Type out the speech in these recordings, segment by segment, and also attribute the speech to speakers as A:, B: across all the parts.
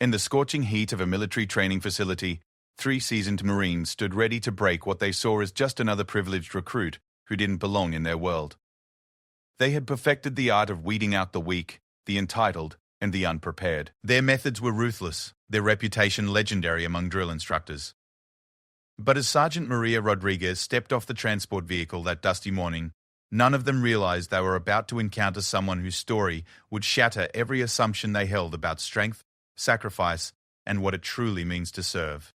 A: In the scorching heat of a military training facility, 3 seasoned Marines stood ready to break what they saw as just another privileged recruit who didn't belong in their world. They had perfected the art of weeding out the weak, the entitled, and the unprepared. Their methods were ruthless, their reputation legendary among drill instructors. But as Sergeant Maria Rodriguez stepped off the transport vehicle that dusty morning, none of them realized they were about to encounter someone whose story would shatter every assumption they held about strength, sacrifice, and what it truly means to serve.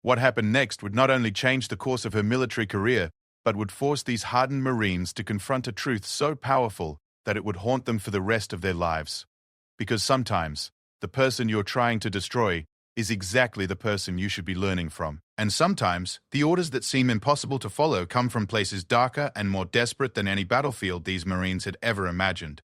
A: What happened next would not only change the course of her military career, but would force these hardened Marines to confront a truth so powerful that it would haunt them for the rest of their lives. Because sometimes, the person you're trying to destroy is exactly the person you should be learning from. And sometimes, the orders that seem impossible to follow come from places darker and more desperate than any battlefield these Marines had ever imagined.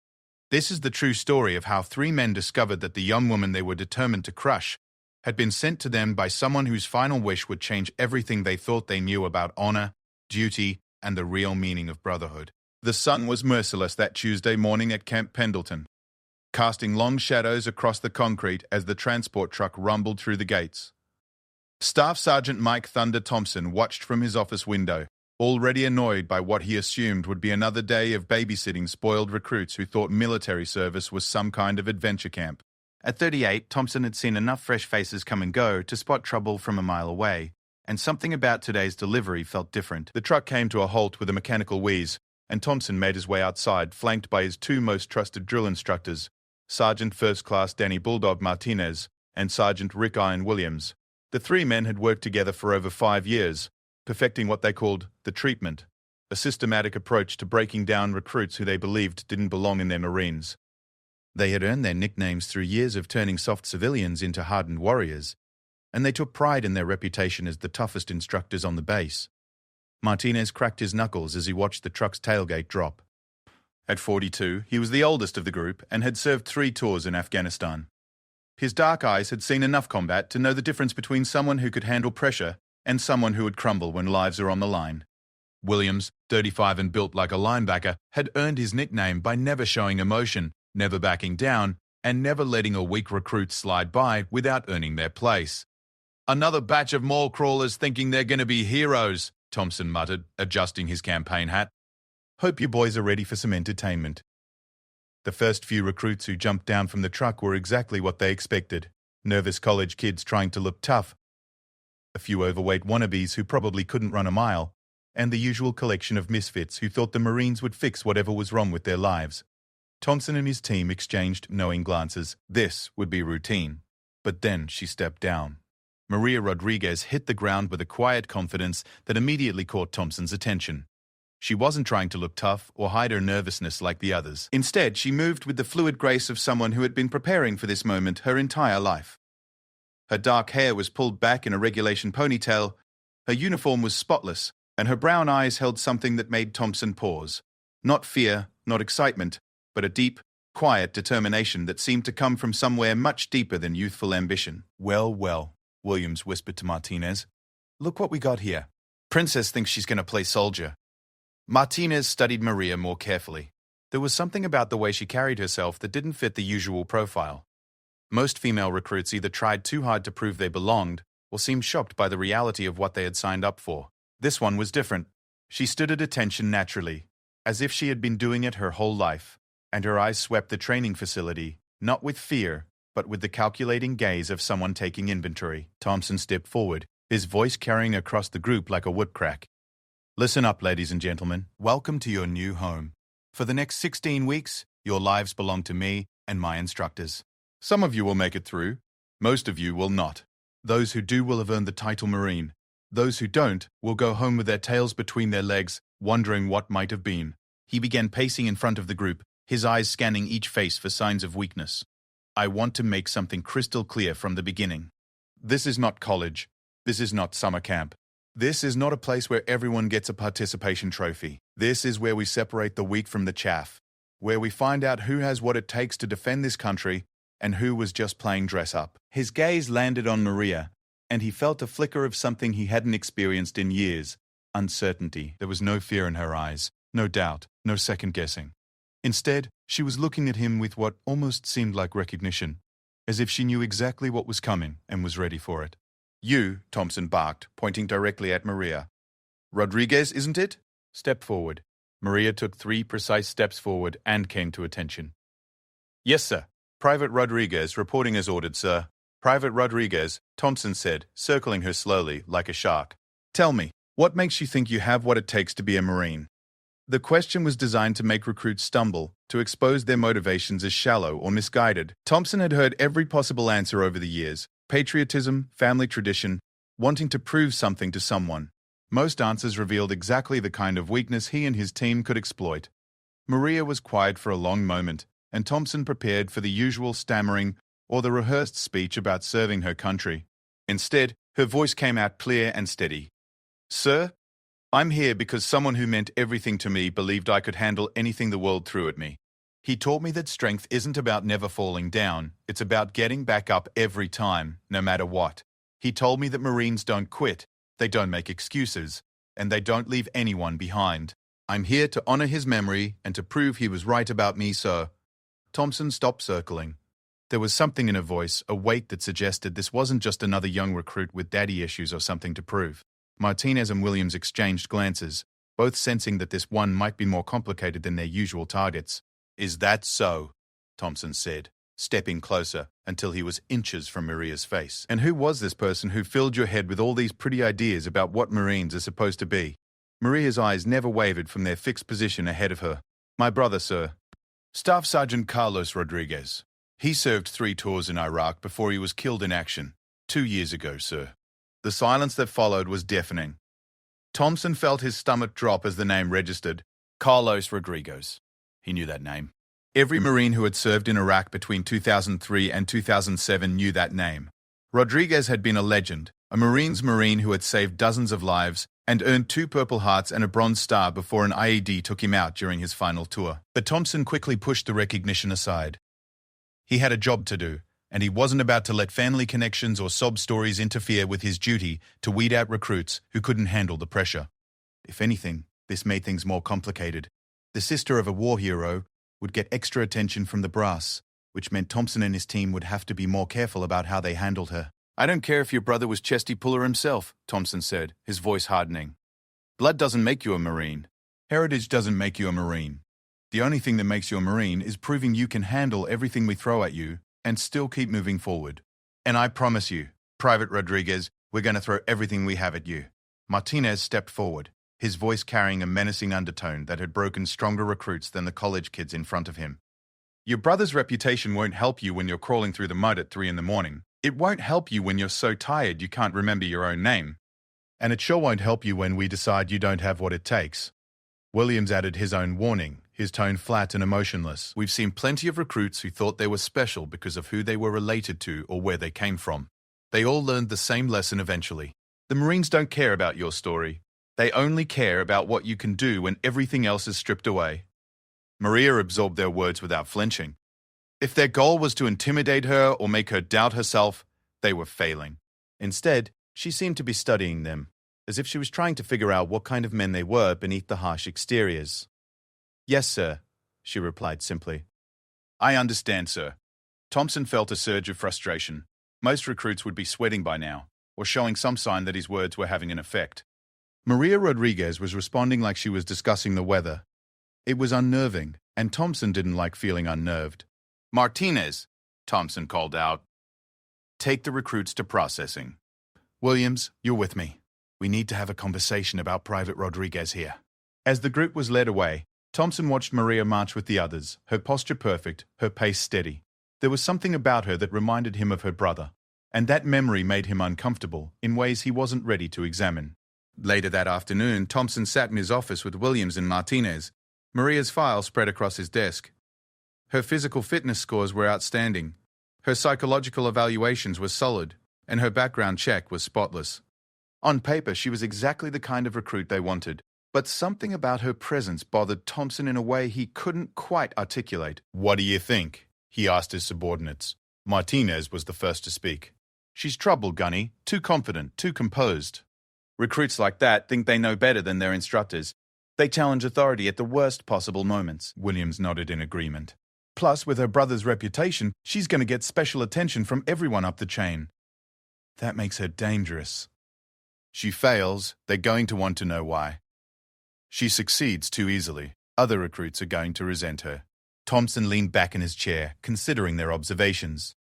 A: This is the true story of how 3 men discovered that the young woman they were determined to crush had been sent to them by someone whose final wish would change everything they thought they knew about honor, duty, and the real meaning of brotherhood. The sun was merciless that Tuesday morning at Camp Pendleton, casting long shadows across the concrete as the transport truck rumbled through the gates. Staff Sergeant Mike Thunder Thompson watched from his office window, already annoyed by what he assumed would be another day of babysitting spoiled recruits who thought military service was some kind of adventure camp. At 38, Thompson had seen enough fresh faces come and go to spot trouble from a mile away, and something about today's delivery felt different. The truck came to a halt with a mechanical wheeze, and Thompson made his way outside, flanked by his 2 most trusted drill instructors, Sergeant First Class Danny Bulldog Martinez and Sergeant Rick Iron Williams. The 3 men had worked together for over 5 years, perfecting what they called the treatment, a systematic approach to breaking down recruits who they believed didn't belong in their Marines. They had earned their nicknames through years of turning soft civilians into hardened warriors, and they took pride in their reputation as the toughest instructors on the base. Martinez cracked his knuckles as he watched the truck's tailgate drop. At 42, he was the oldest of the group and had served 3 tours in Afghanistan. His dark eyes had seen enough combat to know the difference between someone who could handle pressure and someone who would crumble when lives are on the line. Williams, 35 and built like a linebacker, had earned his nickname by never showing emotion, never backing down, and never letting a weak recruit slide by without earning their place. "Another batch of mall crawlers thinking they're going to be heroes," Thompson muttered, adjusting his campaign hat. "Hope you boys are ready for some entertainment." The first few recruits who jumped down from the truck were exactly what they expected: nervous college kids trying to look tough, a few overweight wannabes who probably couldn't run a mile, and the usual collection of misfits who thought the Marines would fix whatever was wrong with their lives. Thompson and his team exchanged knowing glances. This would be routine. But then she stepped down. Maria Rodriguez hit the ground with a quiet confidence that immediately caught Thompson's attention. She wasn't trying to look tough or hide her nervousness like the others. Instead, she moved with the fluid grace of someone who had been preparing for this moment her entire life. Her dark hair was pulled back in a regulation ponytail, her uniform was spotless, and her brown eyes held something that made Thompson pause. Not fear, not excitement, but a deep, quiet determination that seemed to come from somewhere much deeper than youthful ambition. "Well, well," Williams whispered to Martinez. "Look what we got here. Princess thinks she's going to play soldier." Martinez studied Maria more carefully. There was something about the way she carried herself that didn't fit the usual profile. Most female recruits either tried too hard to prove they belonged or seemed shocked by the reality of what they had signed up for. This one was different. She stood at attention naturally, as if she had been doing it her whole life, and her eyes swept the training facility, not with fear, but with the calculating gaze of someone taking inventory. Thompson stepped forward, his voice carrying across the group like a whip crack. "Listen up, ladies and gentlemen. Welcome to your new home. For the next 16 weeks, your lives belong to me and my instructors. Some of you will make it through. Most of you will not. Those who do will have earned the title Marine. Those who don't will go home with their tails between their legs, wondering what might have been." He began pacing in front of the group, his eyes scanning each face for signs of weakness. "I want to make something crystal clear from the beginning. This is not college. This is not summer camp. This is not a place where everyone gets a participation trophy. This is where we separate the wheat from the chaff, where we find out who has what it takes to defend this country and who was just playing dress up." His gaze landed on Maria, and he felt a flicker of something he hadn't experienced in years: uncertainty. There was no fear in her eyes, no doubt, no second-guessing. Instead, she was looking at him with what almost seemed like recognition. as if she knew exactly what was coming and was ready for it. "You," Thompson barked, pointing directly at Maria. "Rodriguez, isn't it? Step forward." Maria took 3 precise steps forward and came to attention. "Yes, sir. Private Rodriguez, reporting as ordered, sir." "Private Rodriguez," Thompson said, circling her slowly, like a shark. "Tell me, what makes you think you have what it takes to be a Marine?" The question was designed to make recruits stumble, to expose their motivations as shallow or misguided. Thompson had heard every possible answer over the years: patriotism, family tradition, wanting to prove something to someone. Most answers revealed exactly the kind of weakness he and his team could exploit. Maria was quiet for a long moment, and Thompson prepared for the usual stammering or the rehearsed speech about serving her country. Instead, her voice came out clear and steady. "Sir, I'm here because someone who meant everything to me believed I could handle anything the world threw at me. He taught me that strength isn't about never falling down, it's about getting back up every time, no matter what. He told me that Marines don't quit, they don't make excuses, and they don't leave anyone behind. I'm here to honor his memory and to prove he was right about me, sir." Thompson stopped circling. There was something in her voice, a weight that suggested this wasn't just another young recruit with daddy issues or something to prove. Martinez and Williams exchanged glances, both sensing that this one might be more complicated than their usual targets. "Is that so?" Thompson said, stepping closer until he was inches from Maria's face. "And who was this person who filled your head with all these pretty ideas about what Marines are supposed to be?" Maria's eyes never wavered from their fixed position ahead of her. "My brother, sir. Staff Sergeant Carlos Rodriguez. He served 3 tours in Iraq before he was killed in action. 2 years ago, sir." The silence that followed was deafening. Thompson felt his stomach drop as the name registered. Carlos Rodriguez. He knew that name. Every Marine who had served in Iraq between 2003 and 2007 knew that name. Rodriguez had been a legend, a Marine's Marine who had saved dozens of lives and earned 2 Purple Hearts and a Bronze Star before an IED took him out during his final tour. But Thompson quickly pushed the recognition aside. He had a job to do, and he wasn't about to let family connections or sob stories interfere with his duty to weed out recruits who couldn't handle the pressure. If anything, this made things more complicated. The sister of a war hero would get extra attention from the brass, which meant Thompson and his team would have to be more careful about how they handled her. "I don't care if your brother was Chesty Puller himself," Thompson said, his voice hardening. "Blood doesn't make you a Marine. Heritage doesn't make you a Marine. The only thing that makes you a Marine is proving you can handle everything we throw at you and still keep moving forward. And I promise you, Private Rodriguez, we're going to throw everything we have at you." Martinez stepped forward, his voice carrying a menacing undertone that had broken stronger recruits than the college kids in front of him. "Your brother's reputation won't help you when you're crawling through the mud at 3 in the morning. It won't help you when you're so tired you can't remember your own name. And it sure won't help you when we decide you don't have what it takes." Williams added his own warning, his tone flat and emotionless. "We've seen plenty of recruits who thought they were special because of who they were related to or where they came from. They all learned the same lesson eventually. The Marines don't care about your story. They only care about what you can do when everything else is stripped away." Maria absorbed their words without flinching. If their goal was to intimidate her or make her doubt herself, they were failing. Instead, she seemed to be studying them, as if she was trying to figure out what kind of men they were beneath the harsh exteriors. "Yes, sir," she replied simply. "I understand, sir." Thompson felt a surge of frustration. Most recruits would be sweating by now, or showing some sign that his words were having an effect. Maria Rodriguez was responding like she was discussing the weather. It was unnerving, and Thompson didn't like feeling unnerved. "Martinez," Thompson called out. "Take the recruits to processing. Williams, you're with me. We need to have a conversation about Private Rodriguez here." As the group was led away, Thompson watched Maria march with the others, her posture perfect, her pace steady. There was something about her that reminded him of her brother, and that memory made him uncomfortable in ways he wasn't ready to examine. Later that afternoon, Thompson sat in his office with Williams and Martinez, Maria's file spread across his desk. Her physical fitness scores were outstanding, her psychological evaluations were solid, and her background check was spotless. On paper, she was exactly the kind of recruit they wanted, but something about her presence bothered Thompson in a way he couldn't quite articulate. "What do you think?" he asked his subordinates. Martinez was the first to speak. "She's trouble, Gunny. Too confident, too composed. Recruits like that think they know better than their instructors. They challenge authority at the worst possible moments." Williams nodded in agreement. Plus, with her brother's reputation, she's going to get special attention from everyone up the chain. That makes her dangerous. She fails, they're going to want to know why. She succeeds too easily. Other recruits are going to resent her. Thompson leaned back in his chair, considering their observations.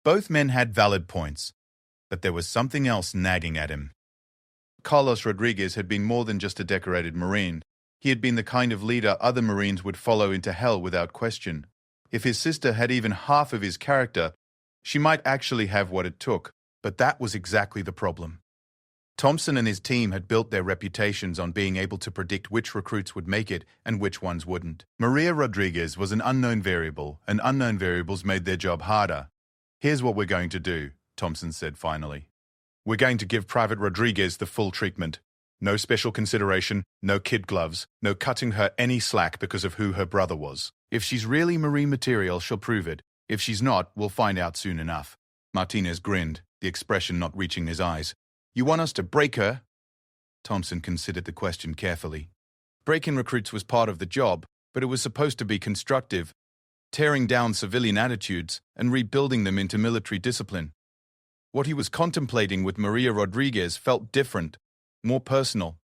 A: Both men had valid points, but there was something else nagging at him. Carlos Rodriguez had been more than just a decorated Marine. He had been the kind of leader other Marines would follow into hell without question. If his sister had even half of his character, she might actually have what it took, but that was exactly the problem. Thompson and his team had built their reputations on being able to predict which recruits would make it and which ones wouldn't. Maria Rodriguez was an unknown variable, and unknown variables made their job harder. Here's what we're going to do, Thompson said finally. We're going to give Private Rodriguez the full treatment. No special consideration, no kid gloves, no cutting her any slack because of who her brother was. If she's really Marine material, she'll prove it. If she's not, we'll find out soon enough. Martinez grinned, the expression not reaching his eyes. You want us to break her? Thompson considered the question carefully. Breaking recruits was part of the job, but it was supposed to be constructive, tearing down civilian attitudes and rebuilding them into military discipline. What he was contemplating with Maria Rodriguez felt different, more personal.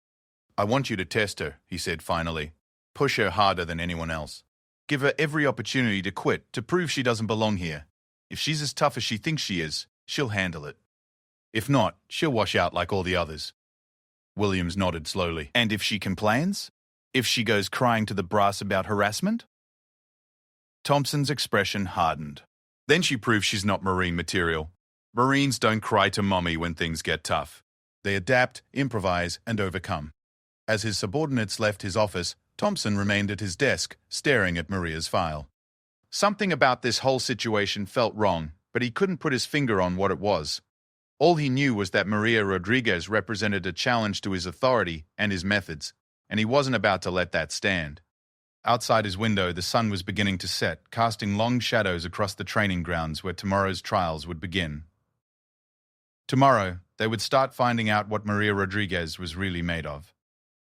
A: I want you to test her, he said finally. Push her harder than anyone else. Give her every opportunity to quit, to prove she doesn't belong here. If she's as tough as she thinks she is, she'll handle it. If not, she'll wash out like all the others. Williams nodded slowly. And if she complains? If she goes crying to the brass about harassment? Thompson's expression hardened. Then she proves she's not Marine material. Marines don't cry to mommy when things get tough. They adapt, improvise, and overcome. As his subordinates left his office, Thompson remained at his desk, staring at Maria's file. Something about this whole situation felt wrong, but he couldn't put his finger on what it was. All he knew was that Maria Rodriguez represented a challenge to his authority and his methods, and he wasn't about to let that stand. Outside his window, the sun was beginning to set, casting long shadows across the training grounds where tomorrow's trials would begin. Tomorrow, they would start finding out what Maria Rodriguez was really made of.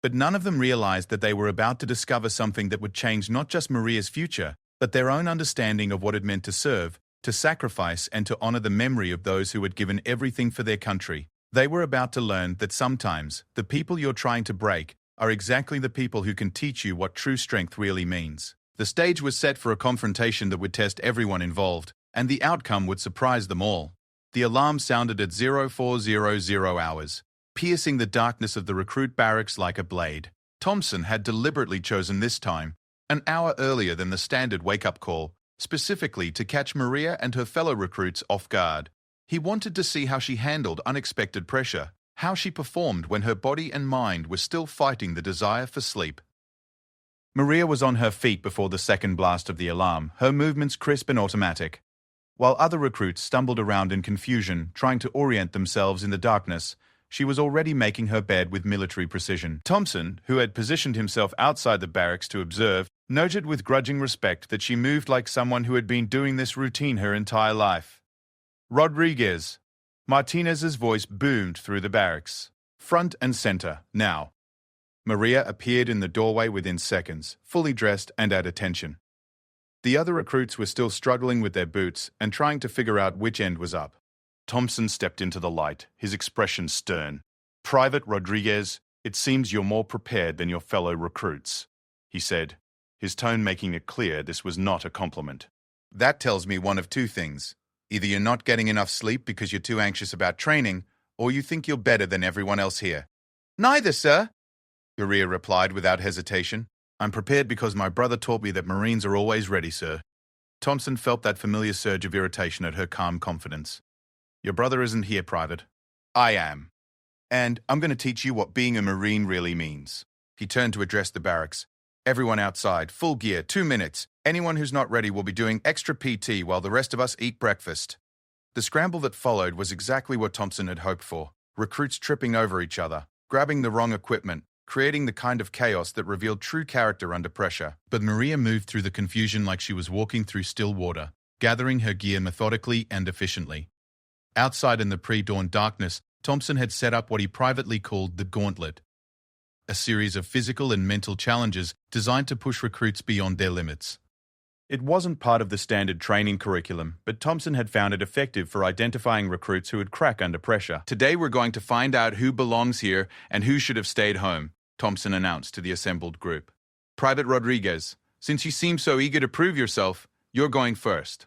A: But none of them realized that they were about to discover something that would change not just Maria's future, but their own understanding of what it meant to serve, to sacrifice, and to honor the memory of those who had given everything for their country. They were about to learn that sometimes the people you're trying to break are exactly the people who can teach you what true strength really means. The stage was set for a confrontation that would test everyone involved, and the outcome would surprise them all. The alarm sounded at 0400 hours, piercing the darkness of the recruit barracks like a blade. Thompson had deliberately chosen this time, an hour earlier than the standard wake-up call, specifically to catch Maria and her fellow recruits off guard. He wanted to see how she handled unexpected pressure, how she performed when her body and mind were still fighting the desire for sleep. Maria was on her feet before the second blast of the alarm, her movements crisp and automatic. While other recruits stumbled around in confusion, trying to orient themselves in the darkness, she was already making her bed with military precision. Thompson, who had positioned himself outside the barracks to observe, noted with grudging respect that she moved like someone who had been doing this routine her entire life. Rodriguez. Martinez's voice boomed through the barracks. Front and center, now. Maria appeared in the doorway within seconds, fully dressed and at attention. The other recruits were still struggling with their boots and trying to figure out which end was up. Thompson stepped into the light, his expression stern. Private Rodriguez, it seems you're more prepared than your fellow recruits, he said, his tone making it clear this was not a compliment. That tells me one of two things. Either you're not getting enough sleep because you're too anxious about training, or you think you're better than everyone else here. Neither, sir, Maria replied without hesitation. I'm prepared because my brother taught me that Marines are always ready, sir. Thompson felt that familiar surge of irritation at her calm confidence. Your brother isn't here, Private. I am. And I'm going to teach you what being a Marine really means. He turned to address the barracks. Everyone outside, full gear, 2 minutes. Anyone who's not ready will be doing extra PT while the rest of us eat breakfast. The scramble that followed was exactly what Thompson had hoped for. Recruits tripping over each other, grabbing the wrong equipment, creating the kind of chaos that revealed true character under pressure. But Maria moved through the confusion like she was walking through still water, gathering her gear methodically and efficiently. Outside in the pre-dawn darkness, Thompson had set up what he privately called the Gauntlet, a series of physical and mental challenges designed to push recruits beyond their limits. It wasn't part of the standard training curriculum, but Thompson had found it effective for identifying recruits who would crack under pressure. "Today we're going to find out who belongs here and who should have stayed home," Thompson announced to the assembled group. "Private Rodriguez, since you seem so eager to prove yourself, you're going first."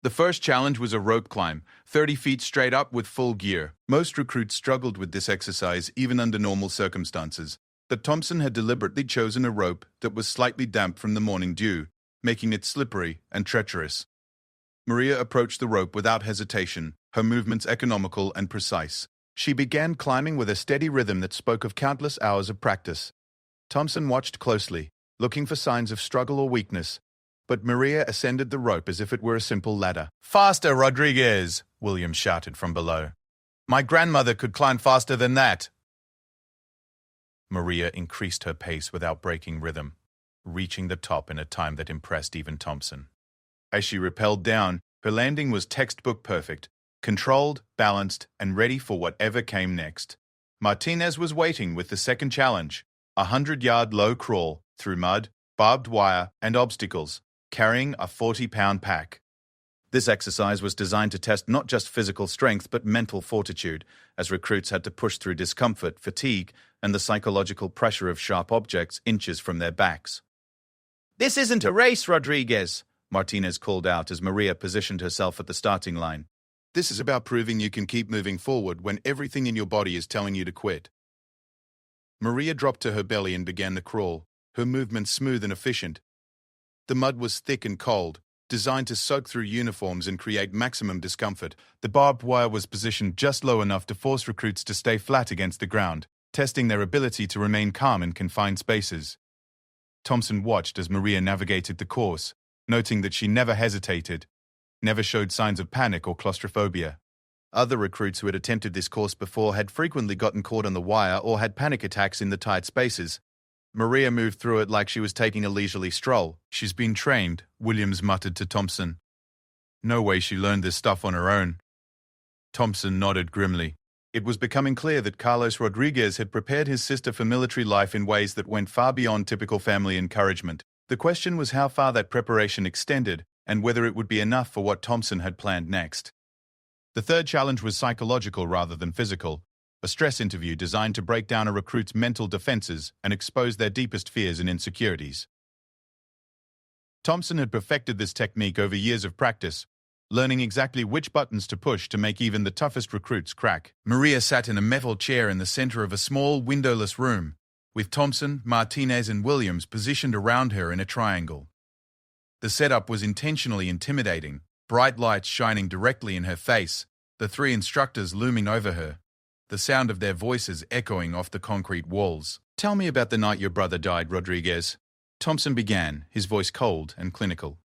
A: The first challenge was a rope climb, 30 feet straight up with full gear. Most recruits struggled with this exercise even under normal circumstances, but Thompson had deliberately chosen a rope that was slightly damp from the morning dew, making it slippery and treacherous. Maria approached the rope without hesitation, her movements economical and precise. She began climbing with a steady rhythm that spoke of countless hours of practice. Thompson watched closely, looking for signs of struggle or weakness, but Maria ascended the rope as if it were a simple ladder. "Faster, Rodriguez!" William shouted from below. "My grandmother could climb faster than that." Maria increased her pace without breaking rhythm, reaching the top in a time that impressed even Thompson. As she rappelled down, her landing was textbook perfect, controlled, balanced, and ready for whatever came next. Martinez was waiting with the second challenge, a 100-yard low crawl through mud, barbed wire, and obstacles, carrying a 40-pound pack. This exercise was designed to test not just physical strength but mental fortitude, as recruits had to push through discomfort, fatigue, and the psychological pressure of sharp objects inches from their backs. "This isn't a race, Rodriguez," Martinez called out as Maria positioned herself at the starting line. "This is about proving you can keep moving forward when everything in your body is telling you to quit." Maria dropped to her belly and began the crawl, her movements smooth and efficient. The mud was thick and cold, designed to soak through uniforms and create maximum discomfort. The barbed wire was positioned just low enough to force recruits to stay flat against the ground, testing their ability to remain calm in confined spaces. Thompson watched as Maria navigated the course, noting that she never hesitated, never showed signs of panic or claustrophobia. Other recruits who had attempted this course before had frequently gotten caught on the wire or had panic attacks in the tight spaces. Maria moved through it like she was taking a leisurely stroll. "She's been trained," Williams muttered to Thompson. "No way she learned this stuff on her own." Thompson nodded grimly. It was becoming clear that Carlos Rodriguez had prepared his sister for military life in ways that went far beyond typical family encouragement. The question was how far that preparation extended and whether it would be enough for what Thompson had planned next. The third challenge was psychological rather than physical, a stress interview designed to break down a recruit's mental defenses and expose their deepest fears and insecurities. Thompson had perfected this technique over years of practice, learning exactly which buttons to push to make even the toughest recruits crack. Maria sat in a metal chair in the center of a small, windowless room, with Thompson, Martinez, and Williams positioned around her in a triangle. The setup was intentionally intimidating, bright lights shining directly in her face, the three instructors looming over her, the sound of their voices echoing off the concrete walls. "Tell me about the night your brother died, Rodriguez," Thompson began, his voice cold and clinical.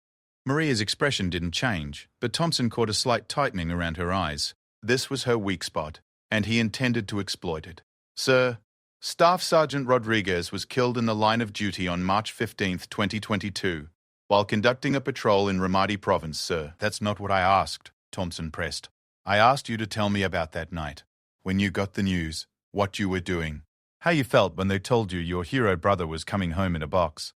A: Maria's expression didn't change, but Thompson caught a slight tightening around her eyes. This was her weak spot, and he intended to exploit it. "Sir, Staff Sergeant Rodriguez was killed in the line of duty on March 15, 2022, while conducting a patrol in Ramadi Province, sir." "That's not what I asked," Thompson pressed. "I asked you to tell me about that night, when you got the news, what you were doing, how you felt when they told you your hero brother was coming home in a box."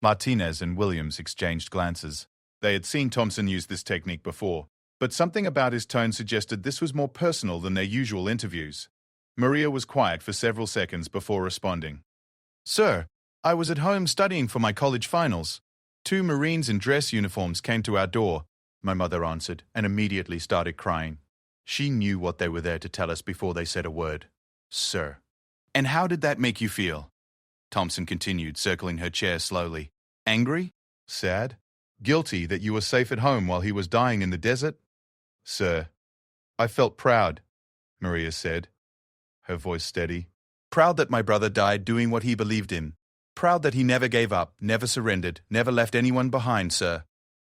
A: Martinez and Williams exchanged glances. They had seen Thompson use this technique before, but something about his tone suggested this was more personal than their usual interviews. Maria was quiet for several seconds before responding. "Sir, I was at home studying for my college finals. 2 Marines in dress uniforms came to our door," my mother answered, and immediately started crying. She knew what they were there to tell us before they said a word. "Sir." "And how did that make you feel?" Thompson continued, circling her chair slowly. "Angry? Sad? Guilty that you were safe at home while he was dying in the desert?" "Sir, I felt proud," Maria said, her voice steady. "Proud that my brother died doing what he believed in. Proud that he never gave up, never surrendered, never left anyone behind, sir."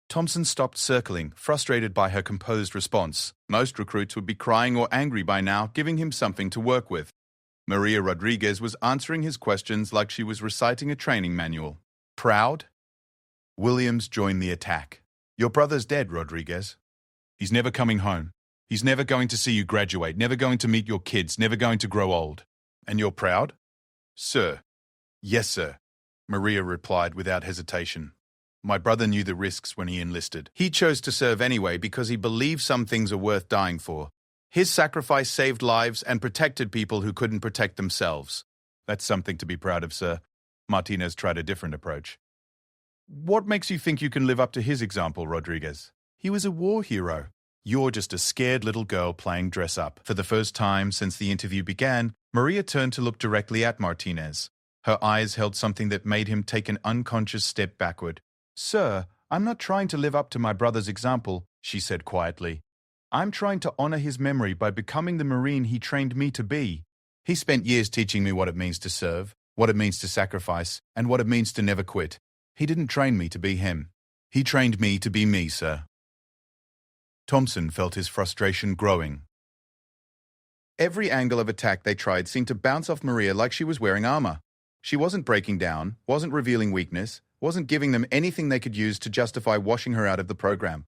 A: Thompson stopped circling, frustrated by her composed response. Most recruits would be crying or angry by now, giving him something to work with. Maria Rodriguez was answering his questions like she was reciting a training manual. "Proud?" Williams joined the attack. "Your brother's dead, Rodriguez. He's never coming home. He's never going to see you graduate, never going to meet your kids, never going to grow old. And you're proud?" "Sir." "Yes, sir," Maria replied without hesitation. My brother knew the risks when he enlisted. He chose to serve anyway because he believed some things are worth dying for. His sacrifice saved lives and protected people who couldn't protect themselves. That's something to be proud of, sir. Martinez tried a different approach. What makes you think you can live up to his example, Rodriguez? He was a war hero. You're just a scared little girl playing dress-up. For the first time since the interview began, Maria turned to look directly at Martinez. Her eyes held something that made him take an unconscious step backward. Sir, I'm not trying to live up to my brother's example, she said quietly. I'm trying to honor his memory by becoming the Marine he trained me to be. He spent years teaching me what it means to serve, what it means to sacrifice, and what it means to never quit. He didn't train me to be him. He trained me to be me, sir. Thompson felt his frustration growing. Every angle of attack they tried seemed to bounce off Maria like she was wearing armor. She wasn't breaking down, wasn't revealing weakness, wasn't giving them anything they could use to justify washing her out of the program.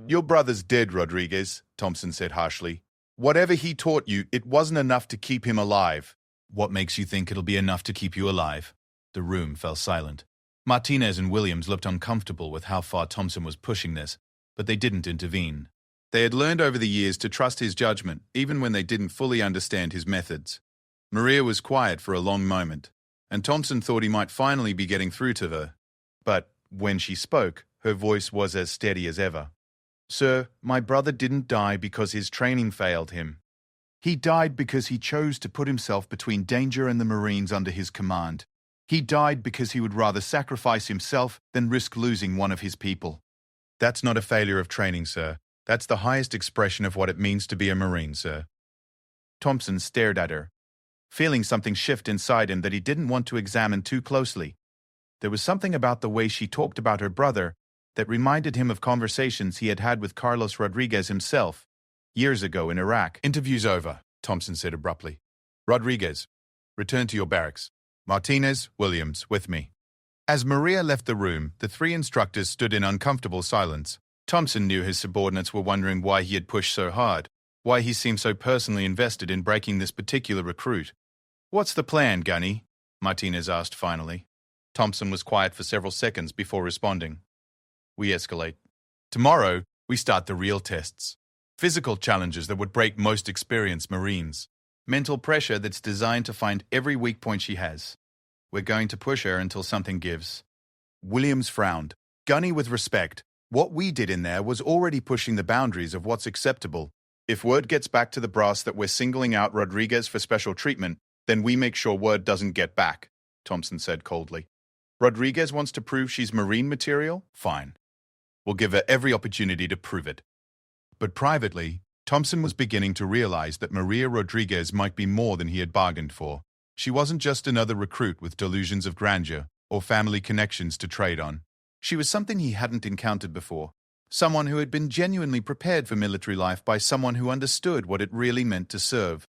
A: Your brother's dead, Rodriguez, Thompson said harshly. Whatever he taught you, it wasn't enough to keep him alive. What makes you think it'll be enough to keep you alive? The room fell silent. Martinez and Williams looked uncomfortable with how far Thompson was pushing this, but they didn't intervene. They had learned over the years to trust his judgment, even when they didn't fully understand his methods. Maria was quiet for a long moment, and Thompson thought he might finally be getting through to her. But when she spoke, her voice was as steady as ever. Sir, my brother didn't die because his training failed him. He died because he chose to put himself between danger and the Marines under his command. He died because he would rather sacrifice himself than risk losing one of his people. That's not a failure of training, sir. That's the highest expression of what it means to be a Marine, sir. Thompson stared at her, feeling something shift inside him that he didn't want to examine too closely. There was something about the way she talked about her brother that reminded him of conversations he had had with Carlos Rodriguez himself, years ago in Iraq. Interview's over, Thompson said abruptly. Rodriguez, return to your barracks. Martinez, Williams, with me. As Maria left the room, the three instructors stood in uncomfortable silence. Thompson knew his subordinates were wondering why he had pushed so hard, why he seemed so personally invested in breaking this particular recruit. What's the plan, Gunny? Martinez asked finally. Thompson was quiet for several seconds before responding. We escalate. Tomorrow, we start the real tests. Physical challenges that would break most experienced Marines. Mental pressure that's designed to find every weak point she has. We're going to push her until something gives. Williams frowned. Gunny, with respect, what we did in there was already pushing the boundaries of what's acceptable. If word gets back to the brass that we're singling out Rodriguez for special treatment, then we make sure word doesn't get back, Thompson said coldly. Rodriguez wants to prove she's Marine material? Fine. We'll give her every opportunity to prove it. But privately, Thompson was beginning to realize that Maria Rodriguez might be more than he had bargained for. She wasn't just another recruit with delusions of grandeur or family connections to trade on. She was something he hadn't encountered before. Someone who had been genuinely prepared for military life by someone who understood what it really meant to serve.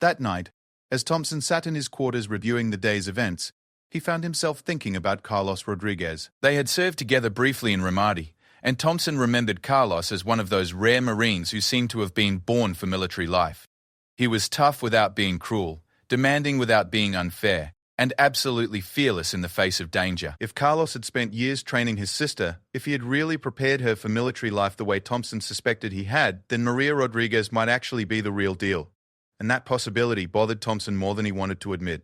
A: That night, as Thompson sat in his quarters reviewing the day's events, he found himself thinking about Carlos Rodriguez. They had served together briefly in Ramadi, and Thompson remembered Carlos as one of those rare Marines who seemed to have been born for military life. He was tough without being cruel, demanding without being unfair, and absolutely fearless in the face of danger. If Carlos had spent years training his sister, if he had really prepared her for military life the way Thompson suspected he had, then Maria Rodriguez might actually be the real deal. And that possibility bothered Thompson more than he wanted to admit.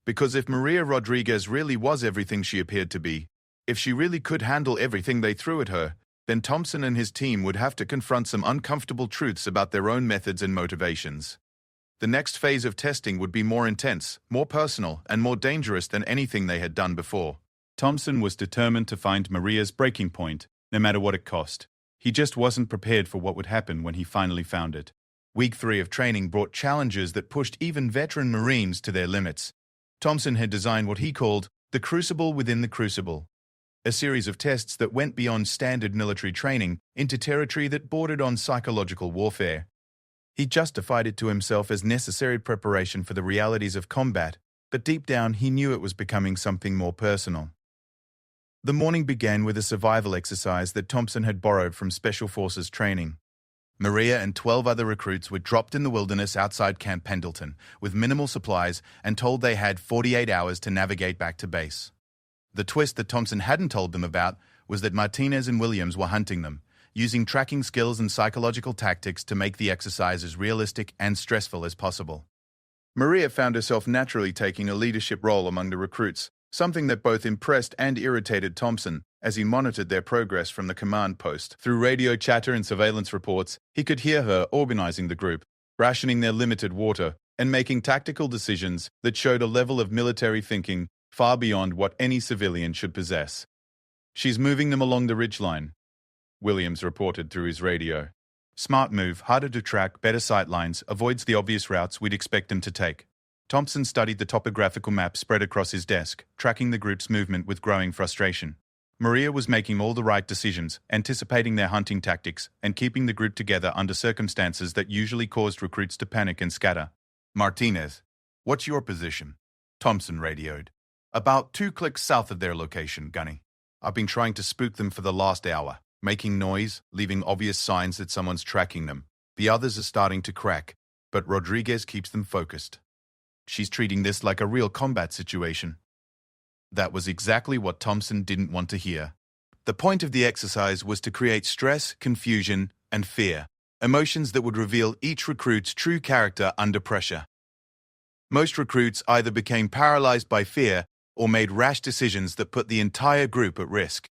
A: Because if Maria Rodriguez really was everything she appeared to be, if she really could handle everything they threw at her, then Thompson and his team would have to confront some uncomfortable truths about their own methods and motivations. The next phase of testing would be more intense, more personal, and more dangerous than anything they had done before. Thompson was determined to find Maria's breaking point, no matter what it cost. He just wasn't prepared for what would happen when he finally found it. Week 3 of training brought challenges that pushed even veteran Marines to their limits. Thompson had designed what he called the crucible within the crucible, a series of tests that went beyond standard military training into territory that bordered on psychological warfare. He justified it to himself as necessary preparation for the realities of combat, but deep down he knew it was becoming something more personal. The morning began with a survival exercise that Thompson had borrowed from Special Forces training. Maria and 12 other recruits were dropped in the wilderness outside Camp Pendleton with minimal supplies and told they had 48 hours to navigate back to base. The twist that Thompson hadn't told them about was that Martinez and Williams were hunting them, using tracking skills and psychological tactics to make the exercise as realistic and stressful as possible. Maria found herself naturally taking a leadership role among the recruits, something that both impressed and irritated Thompson as he monitored their progress from the command post. Through radio chatter and surveillance reports, he could hear her organizing the group, rationing their limited water, and making tactical decisions that showed a level of military thinking far beyond what any civilian should possess. "She's moving them along the ridgeline," Williams reported through his radio. "Smart move, harder to track, better sight lines, avoids the obvious routes we'd expect them to take." Thompson studied the topographical map spread across his desk, tracking the group's movement with growing frustration. Maria was making all the right decisions, anticipating their hunting tactics, and keeping the group together under circumstances that usually caused recruits to panic and scatter. "Martinez, what's your position?" Thompson radioed. "About 2 clicks south of their location, Gunny. I've been trying to spook them for the last hour, making noise, leaving obvious signs that someone's tracking them. The others are starting to crack, but Rodriguez keeps them focused. She's treating this like a real combat situation." That was exactly what Thompson didn't want to hear. The point of the exercise was to create stress, confusion, and fear, emotions that would reveal each recruit's true character under pressure. Most recruits either became paralyzed by fear or made rash decisions that put the entire group at risk.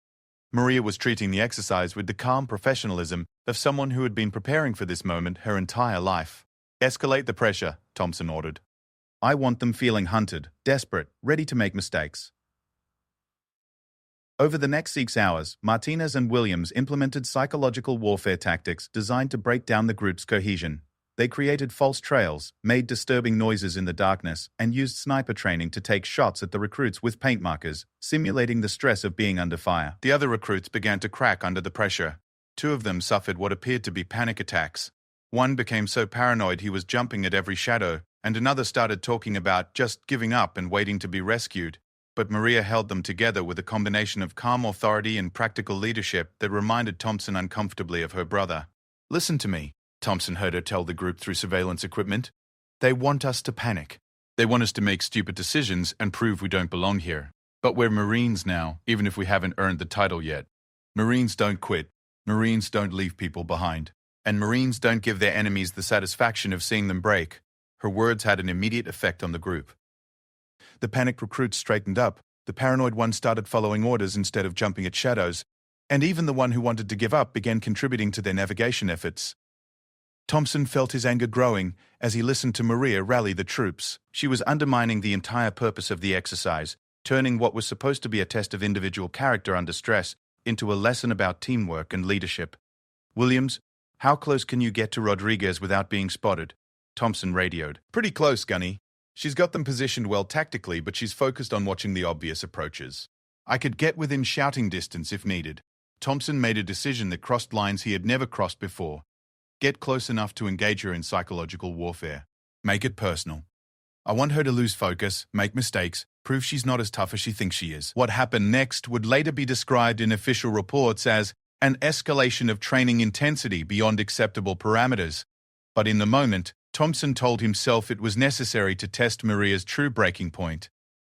A: Maria was treating the exercise with the calm professionalism of someone who had been preparing for this moment her entire life. "Escalate the pressure," Thompson ordered. "I want them feeling hunted, desperate, ready to make mistakes." Over the next 6 hours, Martinez and Williams implemented psychological warfare tactics designed to break down the group's cohesion. They created false trails, made disturbing noises in the darkness, and used sniper training to take shots at the recruits with paint markers, simulating the stress of being under fire. The other recruits began to crack under the pressure. 2 of them suffered what appeared to be panic attacks. One became so paranoid he was jumping at every shadow, and another started talking about just giving up and waiting to be rescued. But Maria held them together with a combination of calm authority and practical leadership that reminded Thompson uncomfortably of her brother. "Listen to me," Thompson heard her tell the group through surveillance equipment. "They want us to panic. They want us to make stupid decisions and prove we don't belong here. But we're Marines now, even if we haven't earned the title yet. Marines don't quit. Marines don't leave people behind. And Marines don't give their enemies the satisfaction of seeing them break." Her words had an immediate effect on the group. The panicked recruits straightened up, the paranoid one started following orders instead of jumping at shadows, and even the one who wanted to give up began contributing to their navigation efforts. Thompson felt his anger growing as he listened to Maria rally the troops. She was undermining the entire purpose of the exercise, turning what was supposed to be a test of individual character under stress into a lesson about teamwork and leadership. "Williams, how close can you get to Rodriguez without being spotted?" Thompson radioed. "Pretty close, Gunny. She's got them positioned well tactically, but she's focused on watching the obvious approaches. I could get within shouting distance if needed." Thompson made a decision that crossed lines he had never crossed before. Get close enough to engage her in psychological warfare. Make it personal. I want her to lose focus, make mistakes, prove she's not as tough as she thinks she is. What happened next would later be described in official reports as an escalation of training intensity beyond acceptable parameters. But in the moment, Thompson told himself it was necessary to test Maria's true breaking point.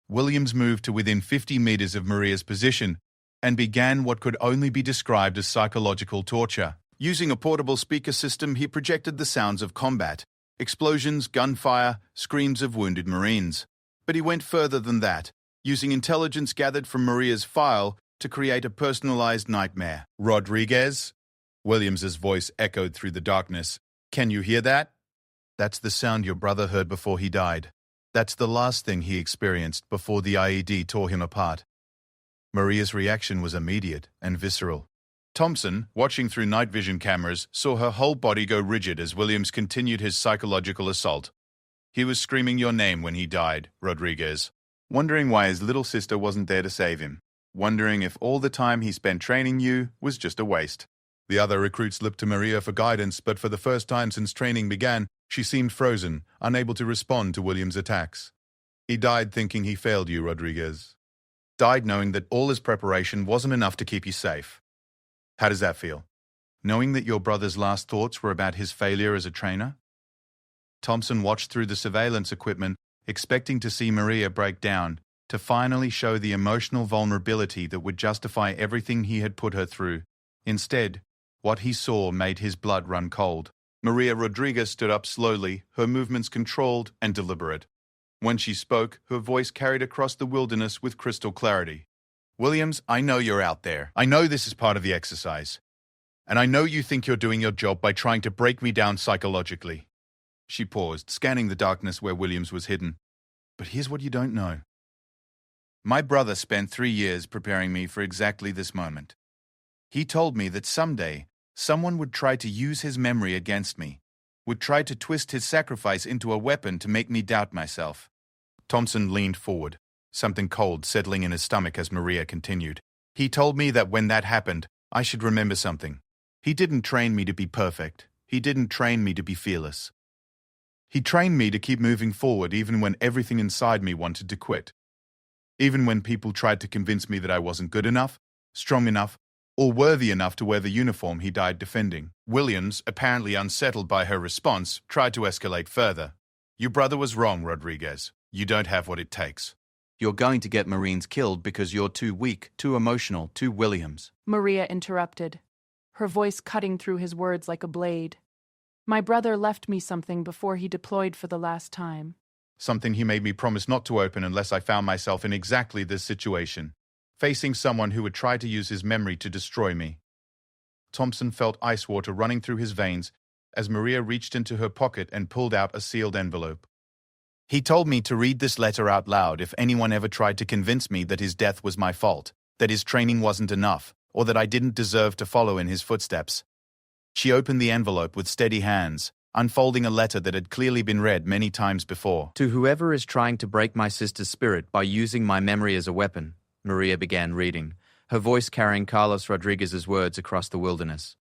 A: Williams moved to within 50 meters of Maria's position and began what could only be described as psychological torture. Using a portable speaker system, he projected the sounds of combat, explosions, gunfire, screams of wounded Marines. But he went further than that, using intelligence gathered from Maria's file to create a personalized nightmare. "Rodriguez?" Williams's voice echoed through the darkness. "Can you hear that? That's the sound your brother heard before he died. That's the last thing he experienced before the IED tore him apart." Maria's reaction was immediate and visceral. Thompson, watching through night vision cameras, saw her whole body go rigid as Williams continued his psychological assault. "He was screaming your name when he died, Rodriguez, wondering why his little sister wasn't there to save him, wondering if all the time he spent training you was just a waste." The other recruits looked to Maria for guidance, but for the first time since training began, she seemed frozen, unable to respond to Williams' attacks. "He died thinking he failed you, Rodriguez. Died knowing that all his preparation wasn't enough to keep you safe. How does that feel? Knowing that your brother's last thoughts were about his failure as a trainer?" Thompson watched through the surveillance equipment, expecting to see Maria break down, to finally show the emotional vulnerability that would justify everything he had put her through. Instead, what he saw made his blood run cold. Maria Rodriguez stood up slowly, her movements controlled and deliberate. When she spoke, her voice carried across the wilderness with crystal clarity. "Williams, I know you're out there. I know this is part of the exercise. And I know you think you're doing your job by trying to break me down psychologically." She paused, scanning the darkness where Williams was hidden. "But here's what you don't know. My brother spent 3 years preparing me for exactly this moment. He told me that someday, someone would try to use his memory against me, would try to twist his sacrifice into a weapon to make me doubt myself." Thompson leaned forward, something cold settling in his stomach as Maria continued. "He told me that when that happened, I should remember something. He didn't train me to be perfect. He didn't train me to be fearless. He trained me to keep moving forward even when everything inside me wanted to quit. Even when people tried to convince me that I wasn't good enough, strong enough, or worthy enough to wear the uniform he died defending." Williams, apparently unsettled by her response, tried to escalate further. "Your brother was wrong, Rodriguez. You don't have what it takes. You're going to get Marines killed because you're too weak, too emotional, too Williams."
B: Maria interrupted, her voice cutting through his words like a blade. "My brother left me something before he deployed for the last time.
A: Something he made me promise not to open unless I found myself in exactly this situation, facing someone who would try to use his memory to destroy me." Thompson felt ice water running through his veins as Maria reached into her pocket and pulled out a sealed envelope. "He told me to read this letter out loud if anyone ever tried to convince me that his death was my fault, that his training wasn't enough, or that I didn't deserve to follow in his footsteps." She opened the envelope with steady hands, unfolding a letter that had clearly been read many times before.
C: "To whoever is trying to break my sister's spirit by using my memory as a weapon," Maria began reading, her voice carrying Carlos Rodriguez's words across the wilderness.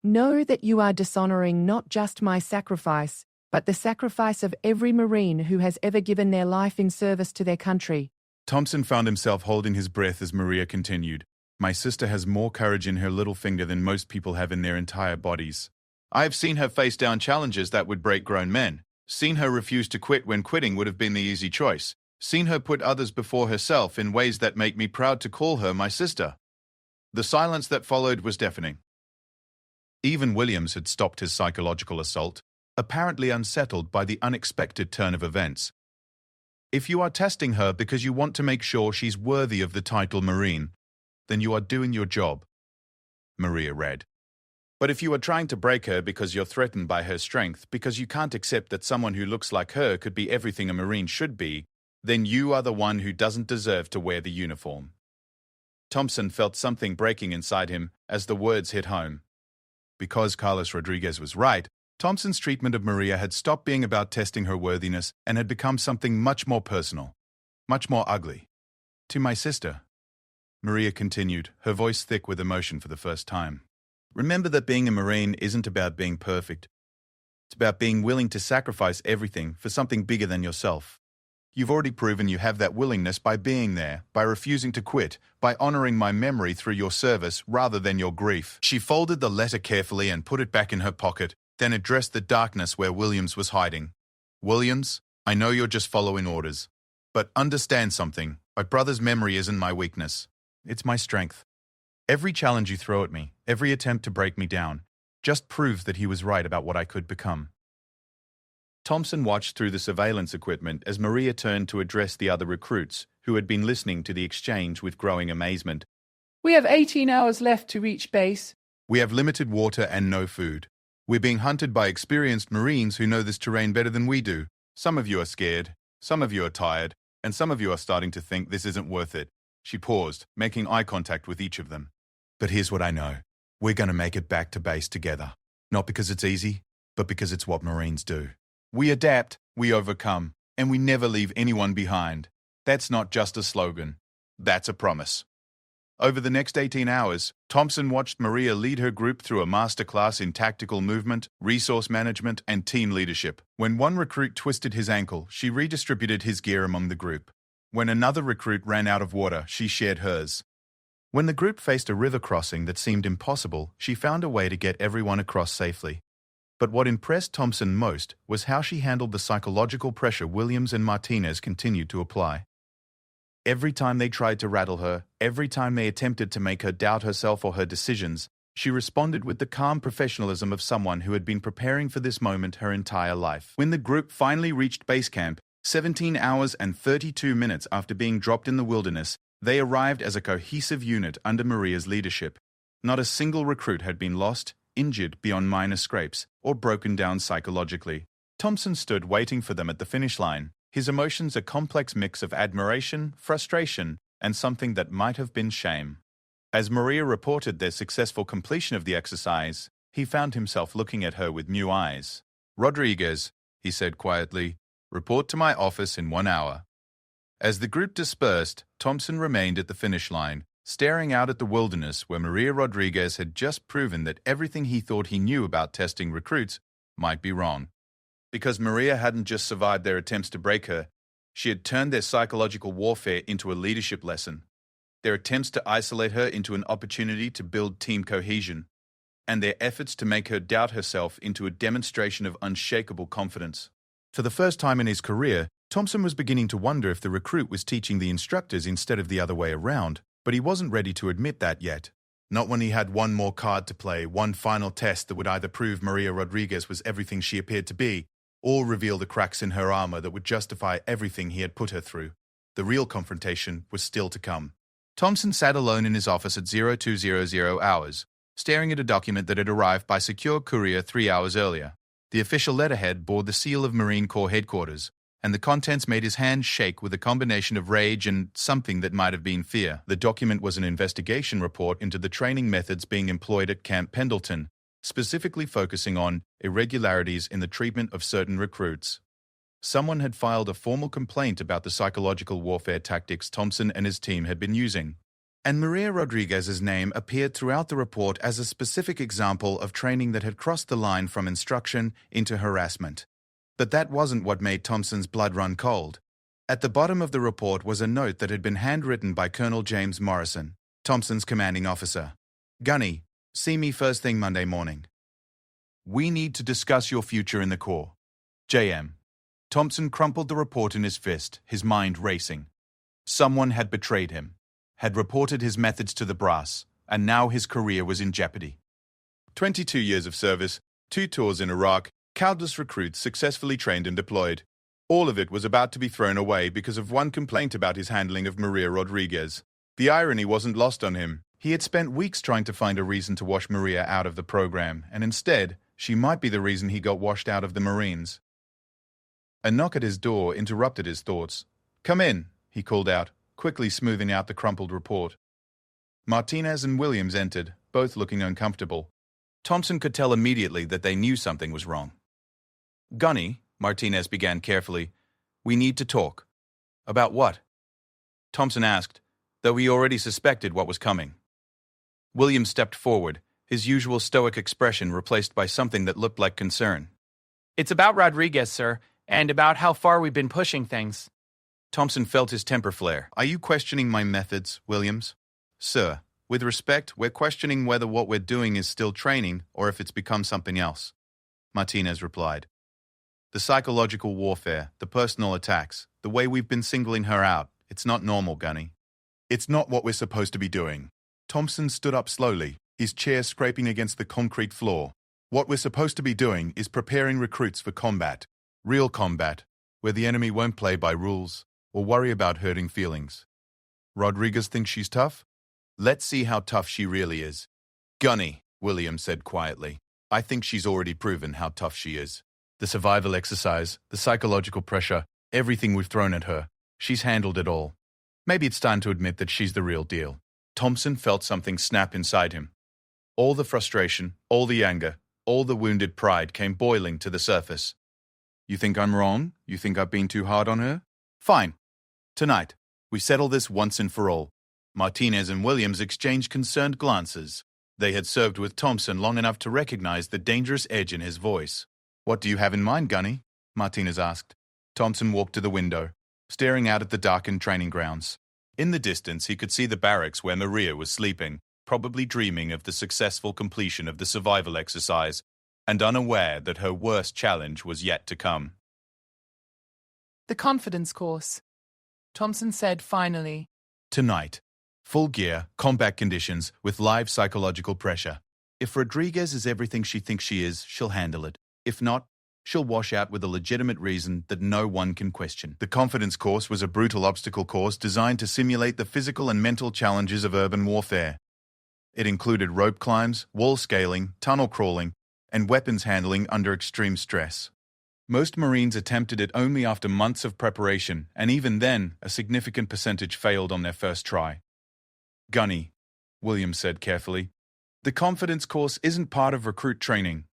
D: "Know that you are dishonoring not just my sacrifice, but the sacrifice of every Marine who has ever given their life in service to their country."
A: Thompson found himself holding his breath as Maria continued. "My sister has more courage in her little finger than most people have in their entire bodies. I have seen her face down challenges that would break grown men, seen her refuse to quit when quitting would have been the easy choice, seen her put others before herself in ways that make me proud to call her my sister." The silence that followed was deafening. Even Williams had stopped his psychological assault, apparently unsettled by the unexpected turn of events. "If you are testing her because you want to make sure she's worthy of the title Marine, then you are doing your job," Maria read. "But if you are trying to break her because you're threatened by her strength, because you can't accept that someone who looks like her could be everything a Marine should be, then you are the one who doesn't deserve to wear the uniform." Thompson felt something breaking inside him as the words hit home. Because Carlos Rodriguez was right, Thompson's treatment of Maria had stopped being about testing her worthiness and had become something much more personal, much more ugly. "To my sister," Maria continued, her voice thick with emotion for the first time. "Remember that being a Marine isn't about being perfect. It's about being willing to sacrifice everything for something bigger than yourself. You've already proven you have that willingness by being there, by refusing to quit, by honoring my memory through your service rather than your grief." She folded the letter carefully and put it back in her pocket, then addressed the darkness where Williams was hiding. "Williams, I know you're just following orders, but understand something. My brother's memory isn't my weakness. It's my strength. Every challenge you throw at me, every attempt to break me down, just proves that he was right about what I could become." Thompson watched through the surveillance equipment as Maria turned to address the other recruits, who had been listening to the exchange with growing amazement.
E: "We have 18 hours left to reach base.
A: "We have limited water and no food. We're being hunted by experienced Marines who know this terrain better than we do. Some of you are scared, some of you are tired, and some of you are starting to think this isn't worth it." She paused, making eye contact with each of them. "But here's what I know. We're going to make it back to base together. Not because it's easy, but because it's what Marines do. We adapt, we overcome, and we never leave anyone behind. That's not just a slogan. That's a promise." Over the next 18 hours, Thompson watched Maria lead her group through a masterclass in tactical movement, resource management, and team leadership. When one recruit twisted his ankle, she redistributed his gear among the group. When another recruit ran out of water, she shared hers. When the group faced a river crossing that seemed impossible, she found a way to get everyone across safely. But what impressed Thompson most was how she handled the psychological pressure Williams and Martinez continued to apply. Every time they tried to rattle her, every time they attempted to make her doubt herself or her decisions, she responded with the calm professionalism of someone who had been preparing for this moment her entire life. When the group finally reached base camp, 17 hours and 32 minutes after being dropped in the wilderness, they arrived as a cohesive unit under Maria's leadership. Not a single recruit had been lost, injured beyond minor scrapes, or broken down psychologically. Thompson stood waiting for them at the finish line, his emotions a complex mix of admiration, frustration, and something that might have been shame. As Maria reported their successful completion of the exercise, he found himself looking at her with new eyes. "Rodriguez," he said quietly, "report to my office in 1 hour." As the group dispersed, Thompson remained at the finish line, staring out at the wilderness where Maria Rodriguez had just proven that everything he thought he knew about testing recruits might be wrong. Because Maria hadn't just survived their attempts to break her, she had turned their psychological warfare into a leadership lesson, their attempts to isolate her into an opportunity to build team cohesion, and their efforts to make her doubt herself into a demonstration of unshakable confidence. For the first time in his career, Thompson was beginning to wonder if the recruit was teaching the instructors instead of the other way around, but he wasn't ready to admit that yet. Not when he had one more card to play, one final test that would either prove Maria Rodriguez was everything she appeared to be, or reveal the cracks in her armor that would justify everything he had put her through. The real confrontation was still to come. Thompson sat alone in his office at 0200 hours, staring at a document that had arrived by secure courier 3 hours earlier. The official letterhead bore the seal of Marine Corps headquarters, and the contents made his hands shake with a combination of rage and something that might have been fear. The document was an investigation report into the training methods being employed at Camp Pendleton, specifically focusing on irregularities in the treatment of certain recruits. Someone had filed a formal complaint about the psychological warfare tactics Thompson and his team had been using, and Maria Rodriguez's name appeared throughout the report as a specific example of training that had crossed the line from instruction into harassment. But that wasn't what made Thompson's blood run cold. At the bottom of the report was a note that had been handwritten by Colonel James Morrison, Thompson's commanding officer. "Gunny, see me first thing Monday morning. We need to discuss your future in the Corps. JM." Thompson crumpled the report in his fist, his mind racing. Someone had betrayed him, had reported his methods to the brass, and now his career was in jeopardy. 22 years of service, 2 tours in Iraq, countless recruits successfully trained and deployed. All of it was about to be thrown away because of one complaint about his handling of Maria Rodriguez. The irony wasn't lost on him. He had spent weeks trying to find a reason to wash Maria out of the program, and instead, she might be the reason he got washed out of the Marines. A knock at his door interrupted his thoughts. "Come in," he called out, quickly smoothing out the crumpled report. Martinez and Williams entered, both looking uncomfortable. Thompson could tell immediately that they knew something was wrong. "Gunny," Martinez began carefully, "we need to talk." "About what?" Thompson asked, though he already suspected what was coming. Williams stepped forward, his usual stoic expression replaced by something that looked like concern.
F: "It's about Rodriguez, sir, and about how far we've been pushing things."
A: Thompson felt his temper flare. "Are you questioning my methods, Williams?" "Sir, with respect, we're questioning whether what we're doing is still training or if it's become something else," Martinez replied. "The psychological warfare, the personal attacks, the way we've been singling her out, it's not normal, Gunny. It's not what we're supposed to be doing." Thompson stood up slowly, his chair scraping against the concrete floor. "What we're supposed to be doing is preparing recruits for combat. Real combat, where the enemy won't play by rules or worry about hurting feelings. Rodriguez thinks she's tough? Let's see how tough she really is." "Gunny," Williams said quietly, "I think she's already proven how tough she is. The survival exercise, the psychological pressure, everything we've thrown at her, she's handled it all. Maybe it's time to admit that she's the real deal." Thompson felt something snap inside him. All the frustration, all the anger, all the wounded pride came boiling to the surface. "You think I'm wrong? You think I've been too hard on her? Fine. Tonight, we settle this once and for all." Martinez and Williams exchanged concerned glances. They had served with Thompson long enough to recognize the dangerous edge in his voice. "What do you have in mind, Gunny?" Martinez asked. Thompson walked to the window, staring out at the darkened training grounds. In the distance, he could see the barracks where Maria was sleeping, probably dreaming of the successful completion of the survival exercise, and unaware that her worst challenge was yet to come.
B: The confidence course. Thompson said finally.
A: Tonight, full gear, combat conditions with live psychological pressure. If Rodriguez is everything she thinks she is, she'll handle it. If not, she'll wash out with a legitimate reason that no one can question. The confidence course was a brutal obstacle course designed to simulate the physical and mental challenges of urban warfare. It included rope climbs, wall scaling, tunnel crawling, and weapons handling under extreme stress. Most Marines attempted it only after months of preparation, and even then, a significant percentage failed on their first try. Gunny, Williams said carefully, the confidence course isn't part of recruit training.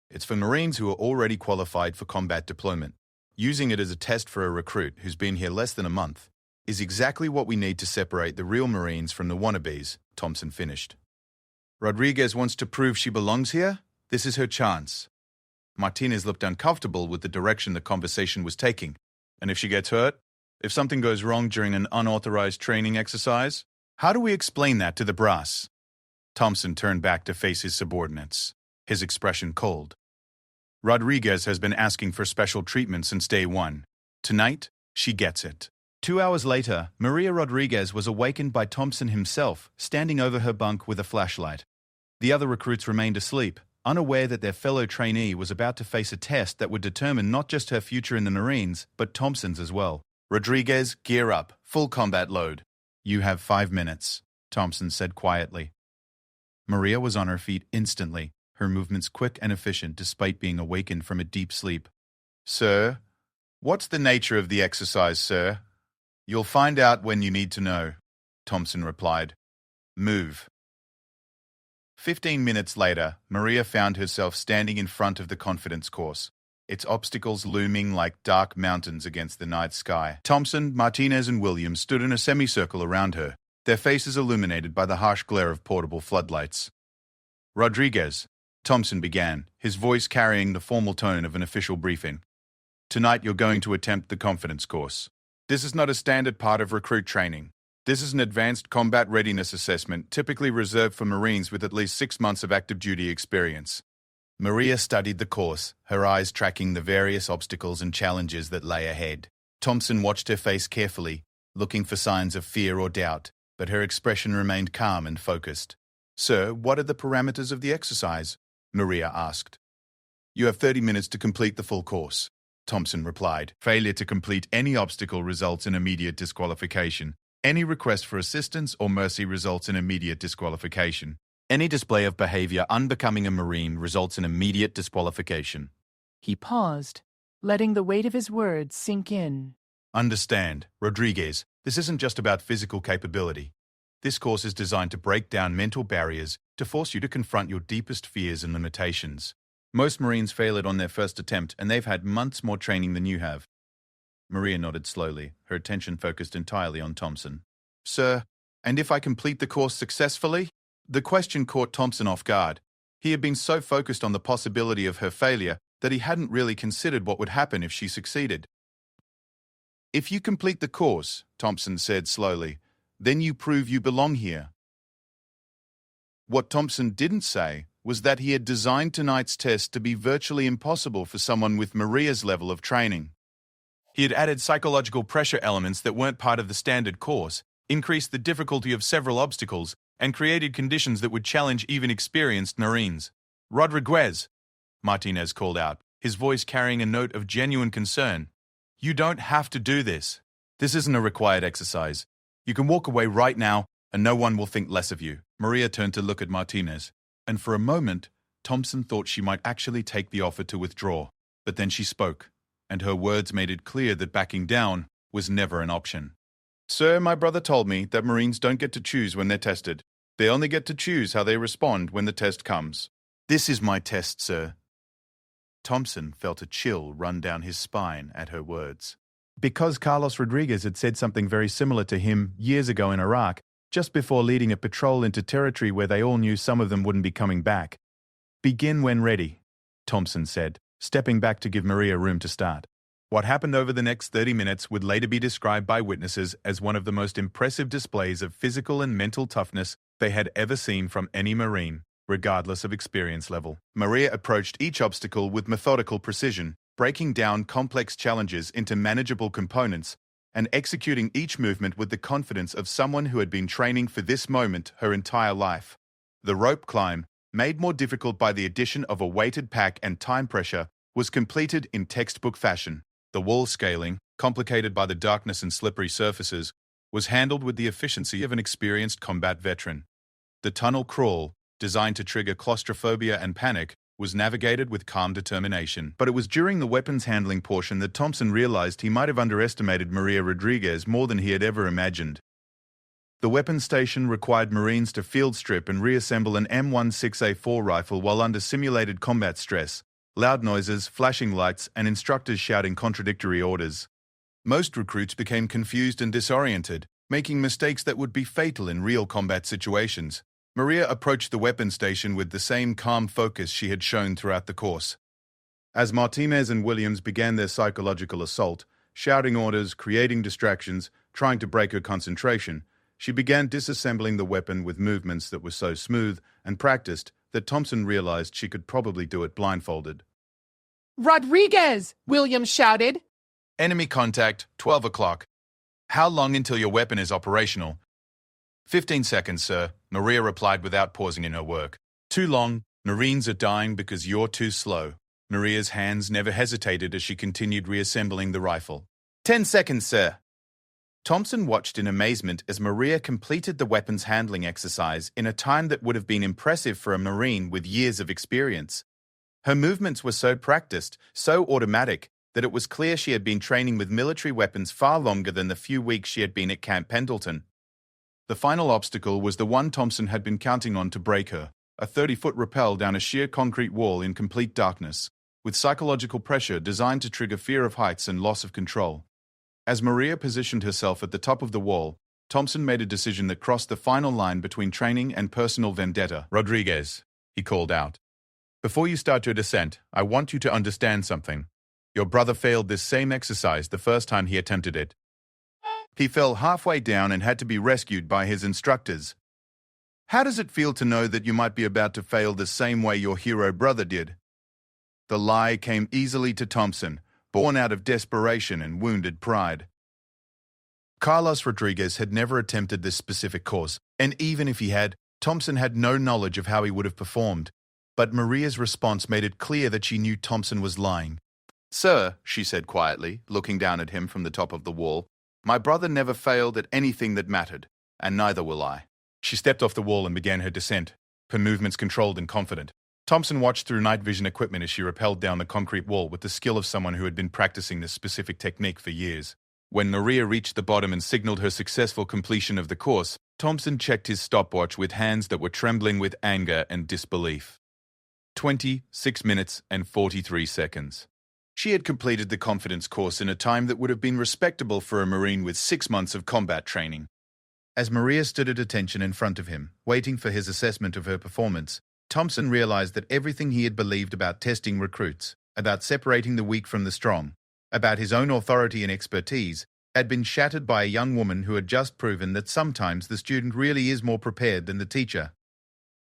A: It's for Marines who are already qualified for combat deployment. Using it as a test for a recruit who's been here less than a month is exactly what we need to separate the real Marines from the wannabes, Thompson finished. Rodriguez wants to prove she belongs here? This is her chance. Martinez looked uncomfortable with the direction the conversation was taking. And if she gets hurt? If something goes wrong during an unauthorized training exercise? How do we explain that to the brass? Thompson turned back to face his subordinates, his expression cold. Rodriguez has been asking for special treatment since day one. Tonight, she gets it. 2 hours later, Maria Rodriguez was awakened by Thompson himself, standing over her bunk with a flashlight. The other recruits remained asleep, unaware that their fellow trainee was about to face a test that would determine not just her future in the Marines, but Thompson's as well. Rodriguez, gear up. Full combat load. You have 5 minutes, Thompson said quietly. Maria was on her feet instantly, her movements quick and efficient despite being awakened from a deep sleep. Sir? What's the nature of the exercise, sir? You'll find out when you need to know, Thompson replied. Move. 15 minutes later, Maria found herself standing in front of the confidence course, its obstacles looming like dark mountains against the night sky. Thompson, Martinez, and Williams stood in a semicircle around her, their faces illuminated by the harsh glare of portable floodlights. Rodriguez, Thompson began, his voice carrying the formal tone of an official briefing. Tonight you're going to attempt the confidence course. This is not a standard part of recruit training. This is an advanced combat readiness assessment typically reserved for Marines with at least 6 months of active duty experience. Maria studied the course, her eyes tracking the various obstacles and challenges that lay ahead. Thompson watched her face carefully, looking for signs of fear or doubt, but her expression remained calm and focused. Sir, what are the parameters of the exercise? Maria asked. You have 30 minutes to complete the full course, Thompson replied. Failure to complete any obstacle results in immediate disqualification. Any request for assistance or mercy results in immediate disqualification. Any display of behavior unbecoming a Marine results in immediate disqualification.
B: He paused, letting the weight of his words sink in.
A: Understand, Rodriguez, this isn't just about physical capability. This course is designed to break down mental barriers to force you to confront your deepest fears and limitations. Most Marines fail it on their first attempt, and they've had months more training than you have. Maria nodded slowly, her attention focused entirely on Thompson. Sir, and if I complete the course successfully? The question caught Thompson off guard. He had been so focused on the possibility of her failure that he hadn't really considered what would happen if she succeeded. If you complete the course, Thompson said slowly, then you prove you belong here. What Thompson didn't say was that he had designed tonight's test to be virtually impossible for someone with Maria's level of training. He had added psychological pressure elements that weren't part of the standard course, increased the difficulty of several obstacles, and created conditions that would challenge even experienced Marines. Rodriguez, Martinez called out, his voice carrying a note of genuine concern. You don't have to do this. This isn't a required exercise. You can walk away right now, and no one will think less of you. Maria turned to look at Martinez, and for a moment, Thompson thought she might actually take the offer to withdraw. But then she spoke, and her words made it clear that backing down was never an option. Sir, my brother told me that Marines don't get to choose when they're tested. They only get to choose how they respond when the test comes. This is my test, sir. Thompson felt a chill run down his spine at her words. Because Carlos Rodriguez had said something very similar to him years ago in Iraq, just before leading a patrol into territory where they all knew some of them wouldn't be coming back. Begin when ready, Thompson said, stepping back to give Maria room to start. What happened over the next 30 minutes would later be described by witnesses as one of the most impressive displays of physical and mental toughness they had ever seen from any Marine, regardless of experience level. Maria approached each obstacle with methodical precision, breaking down complex challenges into manageable components and executing each movement with the confidence of someone who had been training for this moment her entire life. The rope climb, made more difficult by the addition of a weighted pack and time pressure, was completed in textbook fashion. The wall scaling, complicated by the darkness and slippery surfaces, was handled with the efficiency of an experienced combat veteran. The tunnel crawl, designed to trigger claustrophobia and panic, was navigated with calm determination. But it was during the weapons handling portion that Thompson realized he might have underestimated Maria Rodriguez more than he had ever imagined. The weapons station required Marines to field strip and reassemble an M16A4 rifle while under simulated combat stress, loud noises, flashing lights, and instructors shouting contradictory orders. Most recruits became confused and disoriented, making mistakes that would be fatal in real combat situations. Maria approached the weapons station with the same calm focus she had shown throughout the course. As Martinez and Williams began their psychological assault, shouting orders, creating distractions, trying to break her concentration, she began disassembling the weapon with movements that were so smooth and practiced that Thompson realized she could probably do it blindfolded.
E: Rodriguez! Williams shouted.
A: Enemy contact, 12 o'clock. How long until your weapon is operational? 15 seconds, sir, Maria replied without pausing in her work. Too long. Marines are dying because you're too slow. Maria's hands never hesitated as she continued reassembling the rifle. 10 seconds, sir. Thompson watched in amazement as Maria completed the weapons handling exercise in a time that would have been impressive for a Marine with years of experience. Her movements were so practiced, so automatic, that it was clear she had been training with military weapons far longer than the few weeks she had been at Camp Pendleton. The final obstacle was the one Thompson had been counting on to break her, a 30-foot rappel down a sheer concrete wall in complete darkness, with psychological pressure designed to trigger fear of heights and loss of control. As Maria positioned herself at the top of the wall, Thompson made a decision that crossed the final line between training and personal vendetta. Rodriguez, he called out. Before you start your descent, I want you to understand something. Your brother failed this same exercise the first time he attempted it. He fell halfway down and had to be rescued by his instructors. How does it feel to know that you might be about to fail the same way your hero brother did? The lie came easily to Thompson, born out of desperation and wounded pride. Carlos Rodriguez had never attempted this specific course, and even if he had, Thompson had no knowledge of how he would have performed. But Maria's response made it clear that she knew Thompson was lying. Sir, she said quietly, looking down at him from the top of the wall, my brother never failed at anything that mattered, and neither will I. She stepped off the wall and began her descent, her movements controlled and confident. Thompson watched through night vision equipment as she rappelled down the concrete wall with the skill of someone who had been practicing this specific technique for years. When Maria reached the bottom and signaled her successful completion of the course, Thompson checked his stopwatch with hands that were trembling with anger and disbelief. 26 minutes and 43 seconds. She had completed the confidence course in a time that would have been respectable for a Marine with 6 months of combat training. As Maria stood at attention in front of him, waiting for his assessment of her performance, Thompson realized that everything he had believed about testing recruits, about separating the weak from the strong, about his own authority and expertise, had been shattered by a young woman who had just proven that sometimes the student really is more prepared than the teacher.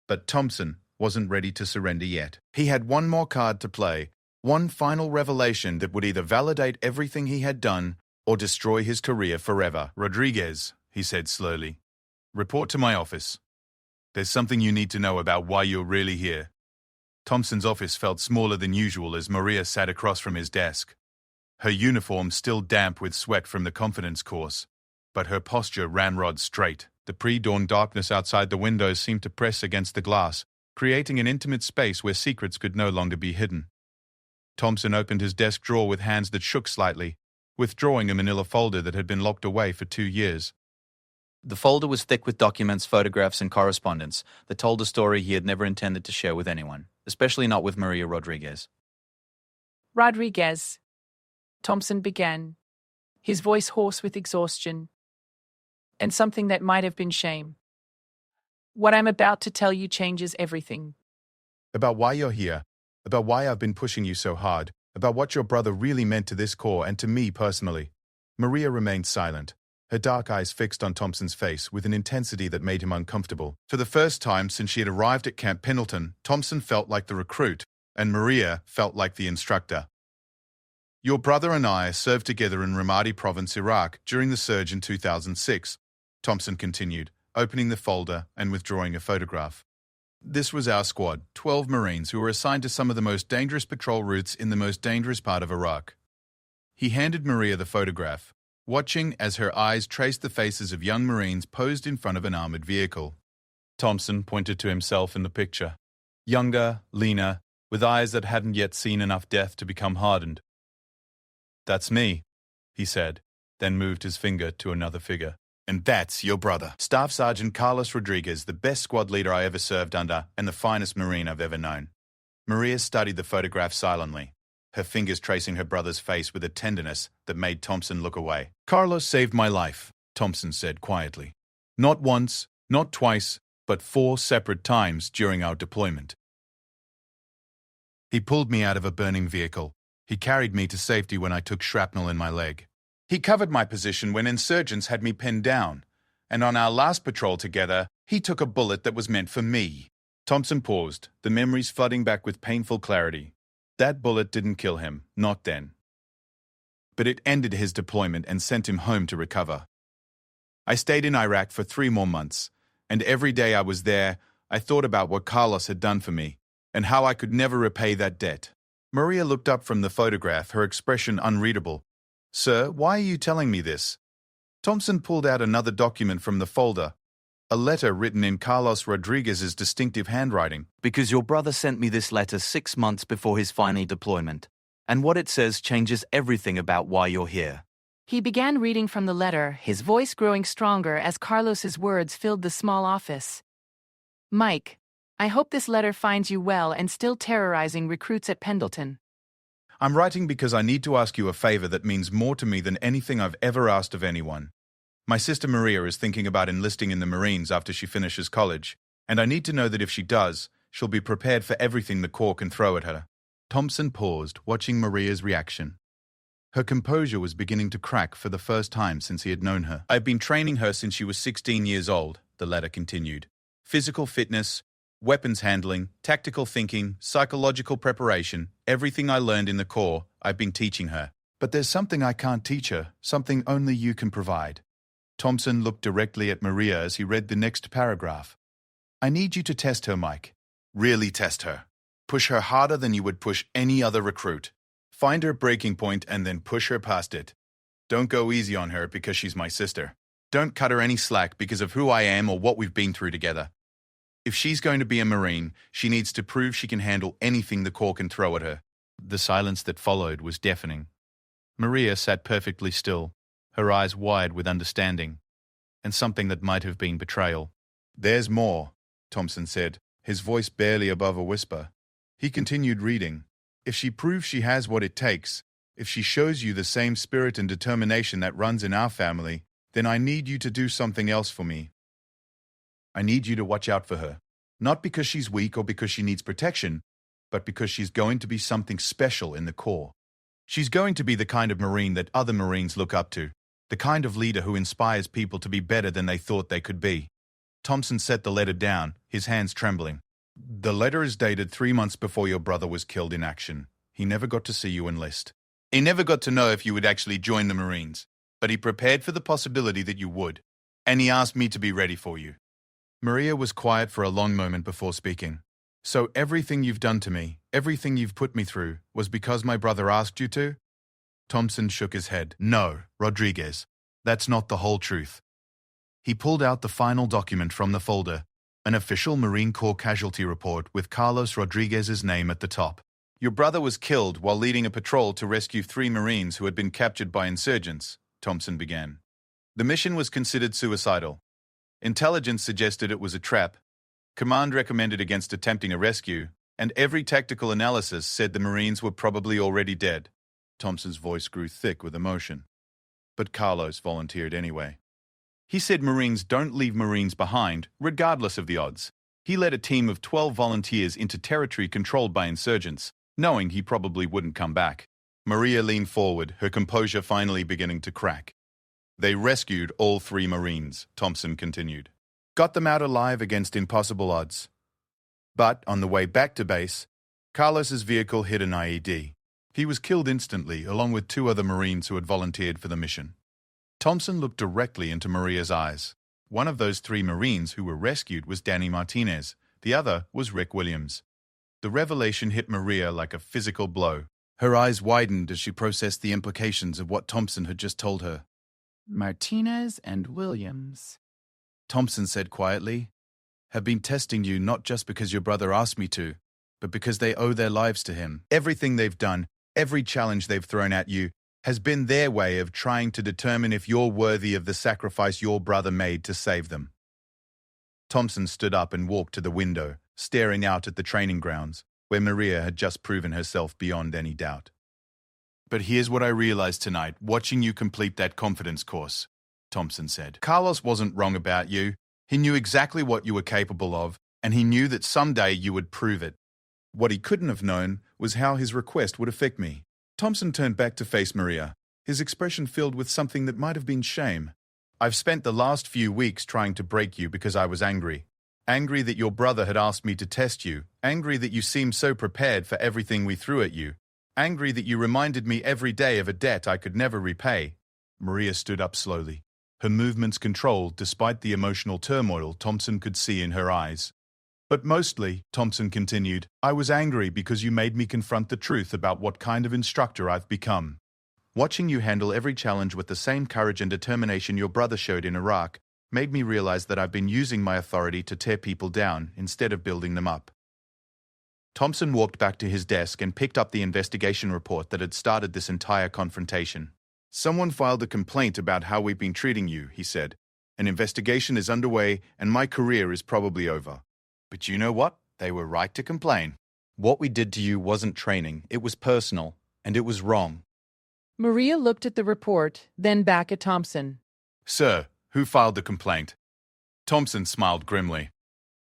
A: But Thompson wasn't ready to surrender yet. He had one more card to play, one final revelation that would either validate everything he had done or destroy his career forever. Rodriguez, he said slowly, report to my office. There's something you need to know about why you're really here. Thompson's office felt smaller than usual as Maria sat across from his desk. Her uniform still damp with sweat from the confidence course, but her posture ramrod straight. The pre-dawn darkness outside the windows seemed to press against the glass, creating an intimate space where secrets could no longer be hidden. Thompson opened his desk drawer with hands that shook slightly, withdrawing a manila folder that had been locked away for 2 years.
C: The folder was thick with documents, photographs, and correspondence that told a story he had never intended to share with anyone, especially not with Maria Rodriguez.
B: Rodriguez, Thompson began, his voice hoarse with exhaustion, and something that might have been shame. What I'm about to tell you changes everything.
A: About why you're here, about why I've been pushing you so hard, about what your brother really meant to this corps and to me personally. Maria remained silent, her dark eyes fixed on Thompson's face with an intensity that made him uncomfortable. For the first time since she had arrived at Camp Pendleton, Thompson felt like the recruit, and Maria felt like the instructor. Your brother and I served together in Ramadi Province, Iraq, during the surge in 2006, Thompson continued, opening the folder and withdrawing a photograph. This was our squad, 12 Marines who were assigned to some of the most dangerous patrol routes in the most dangerous part of Iraq. He handed Maria the photograph, watching as her eyes traced the faces of young Marines posed in front of an armored vehicle. Thompson pointed to himself in the picture. Younger, leaner, with eyes that hadn't yet seen enough death to become hardened. "That's me," he said, then moved his finger to another figure. "And that's your brother, Staff Sergeant Carlos Rodriguez, the best squad leader I ever served under and the finest Marine I've ever known." Maria studied the photograph silently, her fingers tracing her brother's face with a tenderness that made Thompson look away. "Carlos saved my life," Thompson said quietly. "Not once, not twice, but 4 separate times during our deployment. He pulled me out of a burning vehicle. He carried me to safety when I took shrapnel in my leg. He covered my position when insurgents had me pinned down. And on our last patrol together, he took a bullet that was meant for me." Thompson paused, the memories flooding back with painful clarity. That bullet didn't kill him, not then. But it ended his deployment and sent him home to recover. I stayed in Iraq for 3 more months, and every day I was there, I thought about what Carlos had done for me, and how I could never repay that debt. Maria looked up from the photograph, her expression unreadable. "Sir, why are you telling me this?" Thompson pulled out another document from the folder, a letter written in Carlos Rodriguez's distinctive handwriting.
C: "Because your brother sent me this letter 6 months before his final deployment, and what it says changes everything about why you're here."
D: He began reading from the letter, his voice growing stronger as Carlos's words filled the small office. "Mike, I hope this letter finds you well and still terrorizing recruits at Pendleton.
A: I'm writing because I need to ask you a favor that means more to me than anything I've ever asked of anyone. My sister Maria is thinking about enlisting in the Marines after she finishes college, and I need to know that if she does, she'll be prepared for everything the Corps can throw at her." Thompson paused, watching Maria's reaction. Her composure was beginning to crack for the first time since he had known her. "I've been training her since she was 16 years old," the letter continued. "Physical fitness, weapons handling, tactical thinking, psychological preparation, everything I learned in the Corps, I've been teaching her. But there's something I can't teach her, something only you can provide." Thompson looked directly at Maria as he read the next paragraph. "I need you to test her, Mike. Really test her. Push her harder than you would push any other recruit. Find her breaking point and then push her past it. Don't go easy on her because she's my sister. Don't cut her any slack because of who I am or what we've been through together. If she's going to be a Marine, she needs to prove she can handle anything the Corps can throw at her." The silence that followed was deafening. Maria sat perfectly still, her eyes wide with understanding, and something that might have been betrayal. "There's more," Thompson said, his voice barely above a whisper. He continued reading. "If she proves she has what it takes, if she shows you the same spirit and determination that runs in our family, then I need you to do something else for me. I need you to watch out for her. Not because she's weak or because she needs protection, but because she's going to be something special in the Corps. She's going to be the kind of Marine that other Marines look up to, the kind of leader who inspires people to be better than they thought they could be." Thompson set the letter down, his hands trembling. "The letter is dated 3 months before your brother was killed in action. He never got to see you enlist. He never got to know if you would actually join the Marines, but he prepared for the possibility that you would, and he asked me to be ready for you." Maria was quiet for a long moment before speaking. "So everything you've done to me, everything you've put me through, was because my brother asked you to?" Thompson shook his head. "No, Rodriguez, that's not the whole truth." He pulled out the final document from the folder, an official Marine Corps casualty report with Carlos Rodriguez's name at the top. "Your brother was killed while leading a patrol to rescue 3 Marines who had been captured by insurgents," Thompson began. "The mission was considered suicidal. Intelligence suggested it was a trap. Command recommended against attempting a rescue, and every tactical analysis said the Marines were probably already dead." Thompson's voice grew thick with emotion. "But Carlos volunteered anyway. He said Marines don't leave Marines behind, regardless of the odds. He led a team of 12 volunteers into territory controlled by insurgents, knowing he probably wouldn't come back." Maria leaned forward, her composure finally beginning to crack. "They rescued all 3 Marines," Thompson continued. "Got them out alive against impossible odds. But on the way back to base, Carlos's vehicle hit an IED. He was killed instantly, along with 2 other Marines who had volunteered for the mission. Thompson looked directly into Maria's eyes. One of those 3 Marines who were rescued was Danny Martinez. The other was Rick Williams. The revelation hit Maria like a physical blow. Her eyes widened as she processed the implications of what Thompson had just told her.
F: Martinez and Williams.
A: Thompson said quietly, "Have been testing you not just because your brother asked me to, but because they owe their lives to him. Everything they've done, every challenge they've thrown at you, has been their way of trying to determine if you're worthy of the sacrifice your brother made to save them." Thompson stood up and walked to the window, staring out at the training grounds, where Maria had just proven herself beyond any doubt. "But here's what I realized tonight, watching you complete that confidence course," Thompson said. "Carlos wasn't wrong about you. He knew exactly what you were capable of, and he knew that someday you would prove it. What he couldn't have known was how his request would affect me." Thompson turned back to face Maria, his expression filled with something that might have been shame. "I've spent the last few weeks trying to break you because I was angry. Angry that your brother had asked me to test you. Angry that you seemed so prepared for everything we threw at you. Angry that you reminded me every day of a debt I could never repay." Maria stood up slowly, her movements controlled despite the emotional turmoil Thompson could see in her eyes. "But mostly," Thompson continued, "I was angry because you made me confront the truth about what kind of instructor I've become. Watching you handle every challenge with the same courage and determination your brother showed in Iraq made me realize that I've been using my authority to tear people down instead of building them up." Thompson walked back to his desk and picked up the investigation report that had started this entire confrontation. "Someone filed a complaint about how we've been treating you," he said. "An investigation is underway and my career is probably over." But you know what? They were right to complain. "What we did to you wasn't training, it was personal, and it was wrong."
B: Maria looked at the report, then back at Thompson.
A: "Sir, who filed the complaint?" Thompson smiled grimly.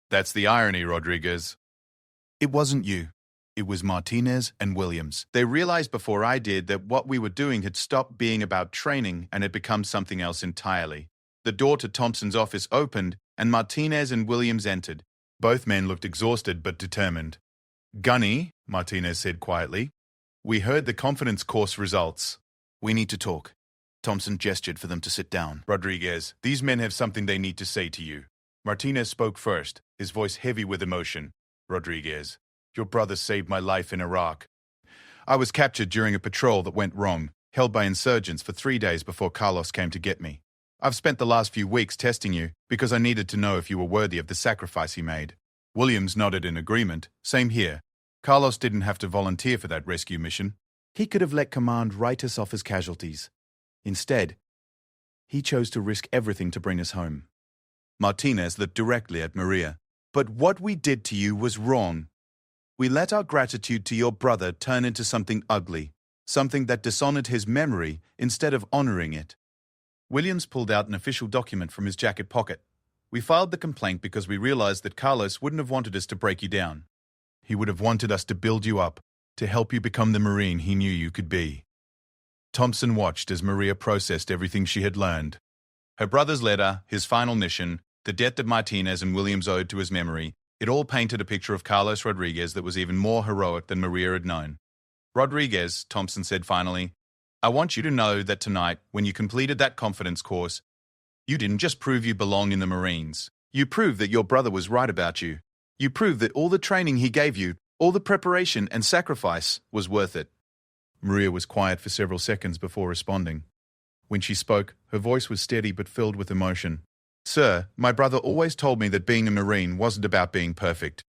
A: "That's the irony, Rodriguez. It wasn't you. It was Martinez and Williams. They realized before I did that what we were doing had stopped being about training and had become something else entirely. The door to Thompson's office opened, and Martinez and Williams entered. Both men looked exhausted but determined. "Gunny," Martinez said quietly, "we heard the confidence course results. We need to talk." Thompson gestured for them to sit down. "Rodriguez, these men have something they need to say to you." Martinez spoke first, his voice heavy with emotion. "Rodriguez, your brother saved my life in Iraq. I was captured during a patrol that went wrong, held by insurgents for 3 days before Carlos came to get me. I've spent the last few weeks testing you because I needed to know if you were worthy of the sacrifice he made." Williams nodded in agreement. "Same here. Carlos didn't have to volunteer for that rescue mission. He could have let command write us off as casualties. Instead, he chose to risk everything to bring us home." Martinez looked directly at Maria. "But what we did to you was wrong. We let our gratitude to your brother turn into something ugly, something that dishonored his memory instead of honoring it." Williams pulled out an official document from his jacket pocket. "We filed the complaint because we realized that Carlos wouldn't have wanted us to break you down. He would have wanted us to build you up, to help you become the Marine he knew you could be." Thompson watched as Maria processed everything she had learned. Her brother's letter, his final mission, the debt that Martinez and Williams owed to his memory, it all painted a picture of Carlos Rodriguez that was even more heroic than Maria had known. "Rodriguez," Thompson said finally, "I want you to know that tonight, when you completed that confidence course, you didn't just prove you belong in the Marines. You proved that your brother was right about you. You proved that all the training he gave you, all the preparation and sacrifice, was worth it." Maria was quiet for several seconds before responding. When she spoke, her voice was steady but filled with emotion. "Sir, my brother always told me that being a Marine wasn't about being perfect.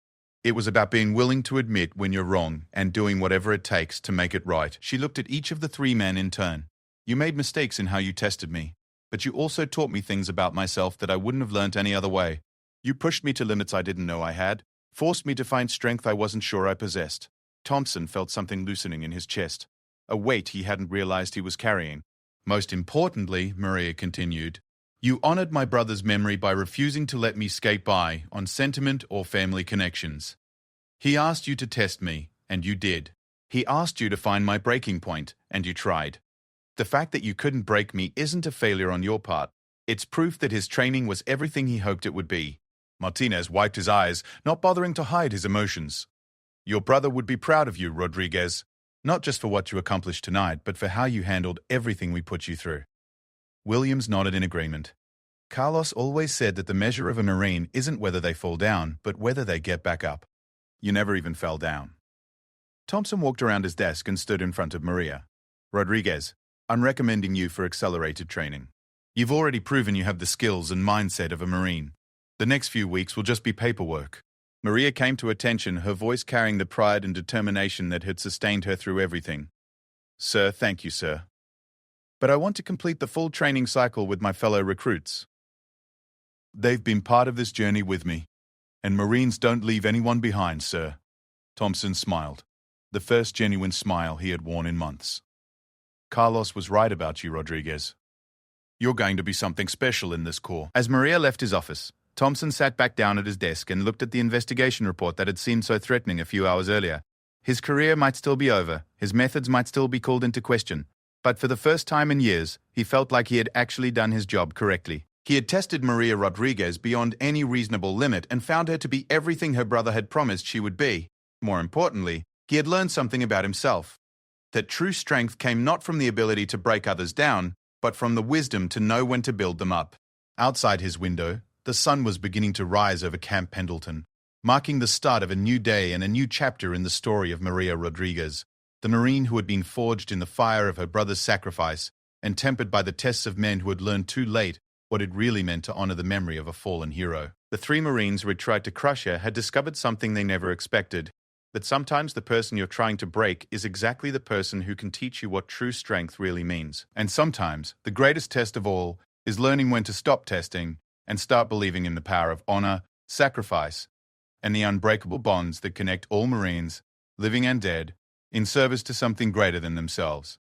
A: It was about being willing to admit when you're wrong and doing whatever it takes to make it right." She looked at each of the 3 men in turn. "You made mistakes in how you tested me, but you also taught me things about myself that I wouldn't have learnt any other way. You pushed me to limits I didn't know I had, forced me to find strength I wasn't sure I possessed." Thompson felt something loosening in his chest, a weight he hadn't realized he was carrying. "Most importantly," Maria continued, "you honored my brother's memory by refusing to let me skate by on sentiment or family connections. He asked you to test me, and you did. He asked you to find my breaking point, and you tried. The fact that you couldn't break me isn't a failure on your part. It's proof that his training was everything he hoped it would be." Martinez wiped his eyes, not bothering to hide his emotions. "Your brother would be proud of you, Rodriguez. Not just for what you accomplished tonight, but for how you handled everything we put you through. Williams nodded in agreement. Carlos always said that the measure of a Marine isn't whether they fall down, but whether they get back up. You never even fell down. Thompson walked around his desk and stood in front of Maria. Rodriguez, I'm recommending you for accelerated training. You've already proven you have the skills and mindset of a Marine. The next few weeks will just be paperwork. Maria came to attention, her voice carrying the pride and determination that had sustained her through everything. Sir, thank you, sir. But I want to complete the full training cycle with my fellow recruits. They've been part of this journey with me, and Marines don't leave anyone behind, sir. Thompson smiled, the first genuine smile he had worn in months. Carlos was right about you, Rodriguez. You're going to be something special in this corps. As Maria left his office, Thompson sat back down at his desk and looked at the investigation report that had seemed so threatening a few hours earlier. His career might still be over, his methods might still be called into question, but for the first time in years, he felt like he had actually done his job correctly. He had tested Maria Rodriguez beyond any reasonable limit and found her to be everything her brother had promised she would be. More importantly, he had learned something about himself. That true strength came not from the ability to break others down, but from the wisdom to know when to build them up. Outside his window, the sun was beginning to rise over Camp Pendleton, marking the start of a new day and a new chapter in the story of Maria Rodriguez, the Marine who had been forged in the fire of her brother's sacrifice and tempered by the tests of men who had learned too late what it really meant to honor the memory of a fallen hero. The three Marines who had tried to crush her had discovered something they never expected, that sometimes the person you're trying to break is exactly the person who can teach you what true strength really means. And sometimes, the greatest test of all is learning when to stop testing and start believing in the power of honor, sacrifice, and the unbreakable bonds that connect all Marines, living and dead, in service to something greater than themselves.